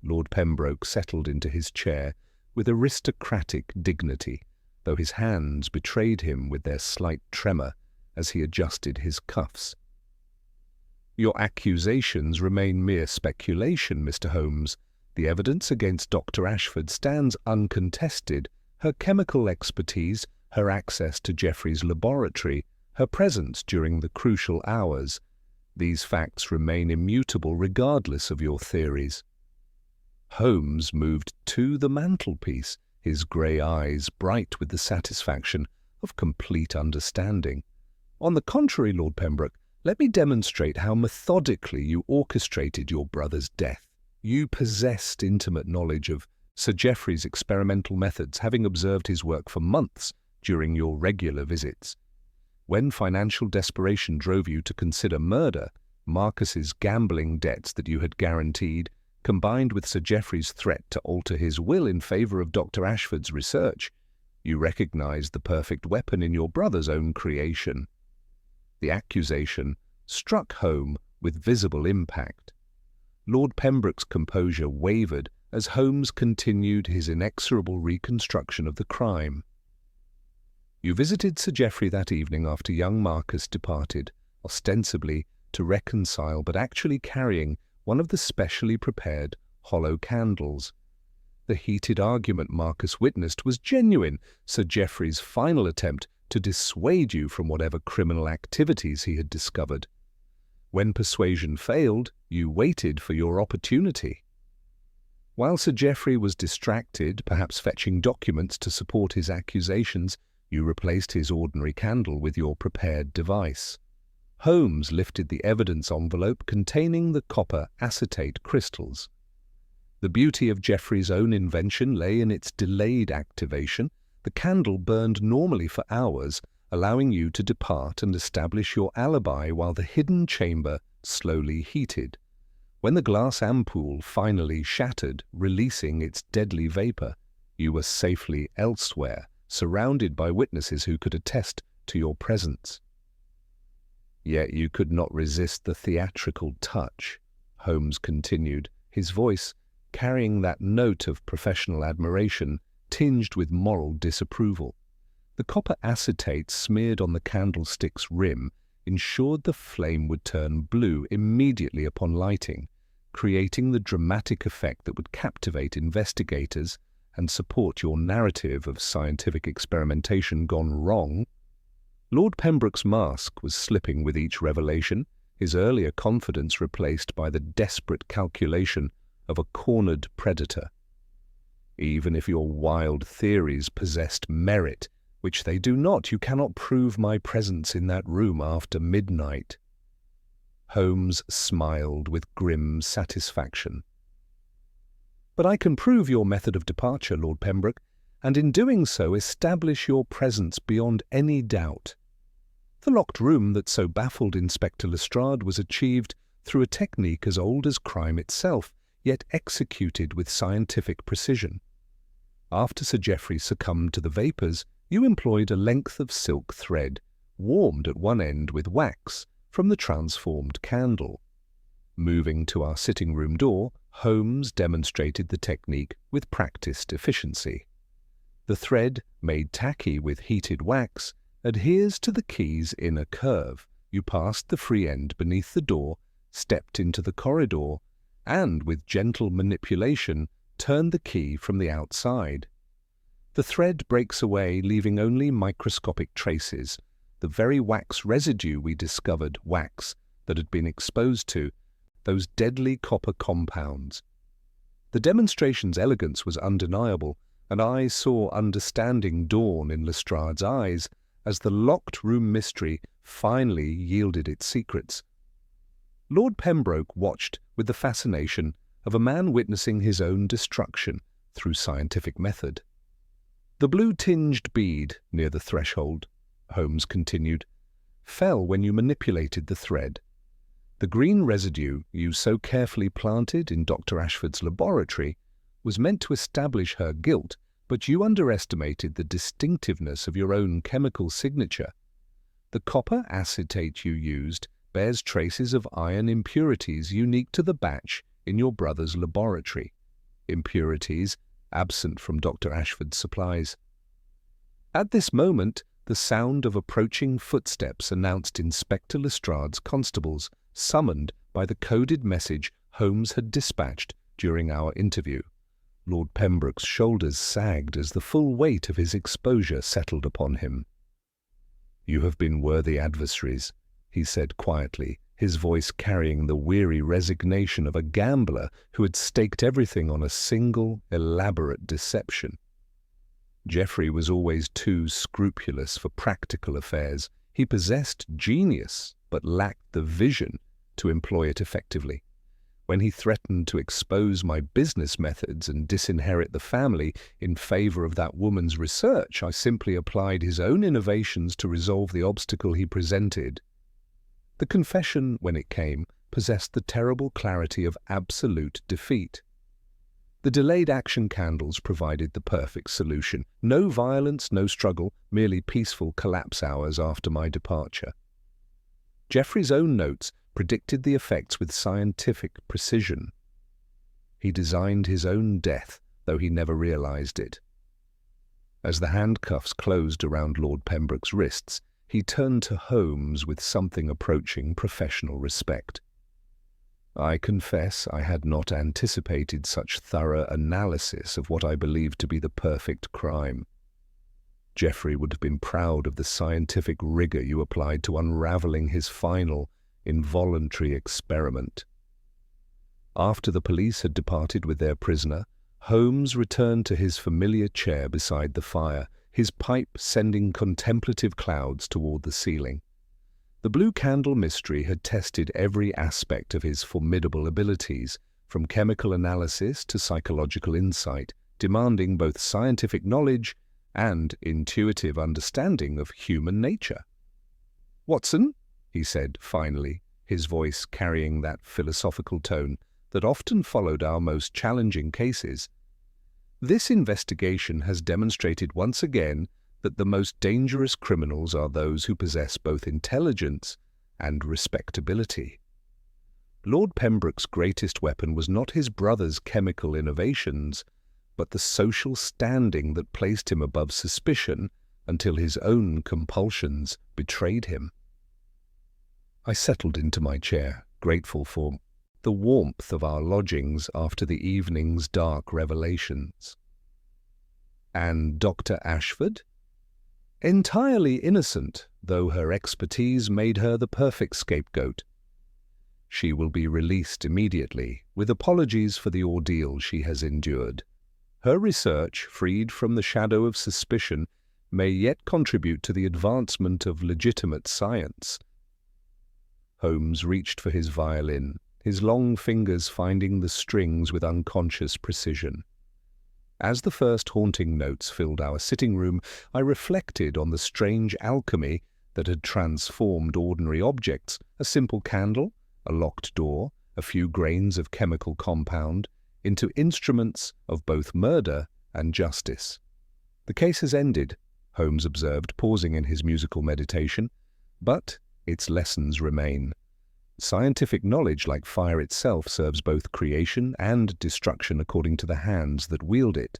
Lord Pembroke settled into his chair with aristocratic dignity, though his hands betrayed him with their slight tremor as he adjusted his cuffs. Your accusations remain mere speculation, Mr. Holmes. The evidence against Dr. Ashford stands uncontested. Her chemical expertise, her access to Jeffrey's laboratory, her presence during the crucial hours. These facts remain immutable regardless of your theories. Holmes moved to the mantelpiece, his grey eyes bright with the satisfaction of complete understanding. On the contrary, Lord Pembroke, let me demonstrate how methodically you orchestrated your brother's death. You possessed intimate knowledge of Sir Geoffrey's experimental methods, having observed his work for months during your regular visits. When financial desperation drove you to consider murder, Marcus's gambling debts that you had guaranteed, combined with Sir Geoffrey's threat to alter his will in favour of Dr. Ashford's research, you recognized the perfect weapon in your brother's own creation. The accusation struck home with visible impact. Lord Pembroke's composure wavered as Holmes continued his inexorable reconstruction of the crime. You visited Sir Geoffrey that evening after young Marcus departed, ostensibly to reconcile, but actually carrying one of the specially prepared hollow candles. The heated argument Marcus witnessed was genuine, Sir Geoffrey's final attempt to dissuade you from whatever criminal activities he had discovered. When persuasion failed, you waited for your opportunity. While Sir Geoffrey was distracted, perhaps fetching documents to support his accusations, you replaced his ordinary candle with your prepared device. Holmes lifted the evidence envelope containing the copper acetate crystals. The beauty of Geoffrey's own invention lay in its delayed activation. The candle burned normally for hours, allowing you to depart and establish your alibi while the hidden chamber slowly heated. When the glass ampoule finally shattered, releasing its deadly vapor, you were safely elsewhere, surrounded by witnesses who could attest to your presence. Yet you could not resist the theatrical touch, Holmes continued, his voice carrying that note of professional admiration tinged with moral disapproval. The copper acetate smeared on the candlestick's rim ensured the flame would turn blue immediately upon lighting, creating the dramatic effect that would captivate investigators and support your narrative of scientific experimentation gone wrong. Lord Pembroke's mask was slipping with each revelation, his earlier confidence replaced by the desperate calculation of a cornered predator. Even if your wild theories possessed merit, which they do not, you cannot prove my presence in that room after midnight. Holmes smiled with grim satisfaction. But I can prove your method of departure, Lord Pembroke, and in doing so establish your presence beyond any doubt. The locked room that so baffled Inspector Lestrade was achieved through a technique as old as crime itself, yet executed with scientific precision. After Sir Geoffrey succumbed to the vapours, you employed a length of silk thread, warmed at one end with wax from the transformed candle. Moving to our sitting-room door, Holmes demonstrated the technique with practiced efficiency. The thread, made tacky with heated wax, adheres to the key's inner curve. You passed the free end beneath the door, stepped into the corridor, and, with gentle manipulation, turned the key from the outside. The thread breaks away, leaving only microscopic traces, the very wax residue we discovered, wax that had been exposed to, those deadly copper compounds. The demonstration's elegance was undeniable, and I saw understanding dawn in Lestrade's eyes as the locked room mystery finally yielded its secrets. Lord Pembroke watched with the fascination of a man witnessing his own destruction through scientific method. The blue-tinged bead near the threshold, Holmes continued, fell when you manipulated the thread. The green residue you so carefully planted in Dr. Ashford's laboratory was meant to establish her guilt, but you underestimated the distinctiveness of your own chemical signature. The copper acetate you used bears traces of iron impurities unique to the batch in your brother's laboratory, impurities absent from Dr. Ashford's supplies. At this moment, the sound of approaching footsteps announced Inspector Lestrade's constables, summoned by the coded message Holmes had dispatched during our interview. Lord Pembroke's shoulders sagged as the full weight of his exposure settled upon him. "You have been worthy adversaries," he said quietly, his voice carrying the weary resignation of a gambler who had staked everything on a single, elaborate deception. Geoffrey was always too scrupulous for practical affairs. He possessed genius, but lacked the vision to employ it effectively. When he threatened to expose my business methods and disinherit the family in favor of that woman's research, I simply applied his own innovations to resolve the obstacle he presented. The confession, when it came, possessed the terrible clarity of absolute defeat. The delayed action candles provided the perfect solution. No violence, no struggle, merely peaceful collapse hours after my departure. Geoffrey's own notes predicted the effects with scientific precision. He designed his own death, though he never realized it. As the handcuffs closed around Lord Pembroke's wrists, he turned to Holmes with something approaching professional respect. "I confess I had not anticipated such thorough analysis of what I believed to be the perfect crime. Geoffrey would have been proud of the scientific rigor you applied to unraveling his final, involuntary experiment." After the police had departed with their prisoner, Holmes returned to his familiar chair beside the fire, his pipe sending contemplative clouds toward the ceiling. The blue candle mystery had tested every aspect of his formidable abilities, from chemical analysis to psychological insight, demanding both scientific knowledge and intuitive understanding of human nature. "Watson," he said finally, his voice carrying that philosophical tone that often followed our most challenging cases, "this investigation has demonstrated once again that the most dangerous criminals are those who possess both intelligence and respectability. Lord Pembroke's greatest weapon was not his brother's chemical innovations, but the social standing that placed him above suspicion until his own compulsions betrayed him." I settled into my chair, grateful for the warmth of our lodgings after the evening's dark revelations. "And Dr. Ashford?" "Entirely innocent, though her expertise made her the perfect scapegoat. She will be released immediately, with apologies for the ordeal she has endured. Her research, freed from the shadow of suspicion, may yet contribute to the advancement of legitimate science." Holmes reached for his violin, his long fingers finding the strings with unconscious precision. As the first haunting notes filled our sitting room, I reflected on the strange alchemy that had transformed ordinary objects, a simple candle, a locked door, a few grains of chemical compound, into instruments of both murder and justice. "The case has ended," Holmes observed, pausing in his musical meditation, "but its lessons remain. Scientific knowledge, like fire itself, serves both creation and destruction according to the hands that wield it.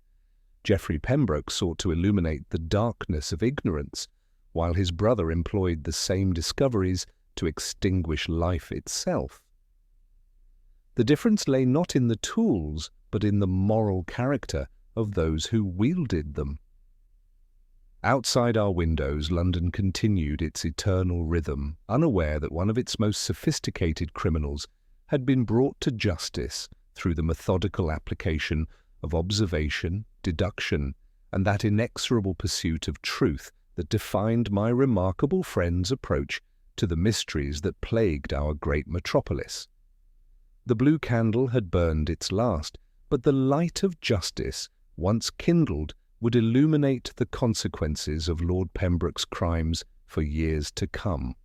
Geoffrey Pembroke sought to illuminate the darkness of ignorance, while his brother employed the same discoveries to extinguish life itself. The difference lay not in the tools, but in the moral character of those who wielded them. Outside our windows, London continued its eternal rhythm, unaware that one of its most sophisticated criminals had been brought to justice through the methodical application of observation, deduction, and that inexorable pursuit of truth that defined my remarkable friend's approach to the mysteries that plagued our great metropolis. The blue candle had burned its last, but the light of justice, once kindled, would illuminate the consequences of Lord Pembroke's crimes for years to come.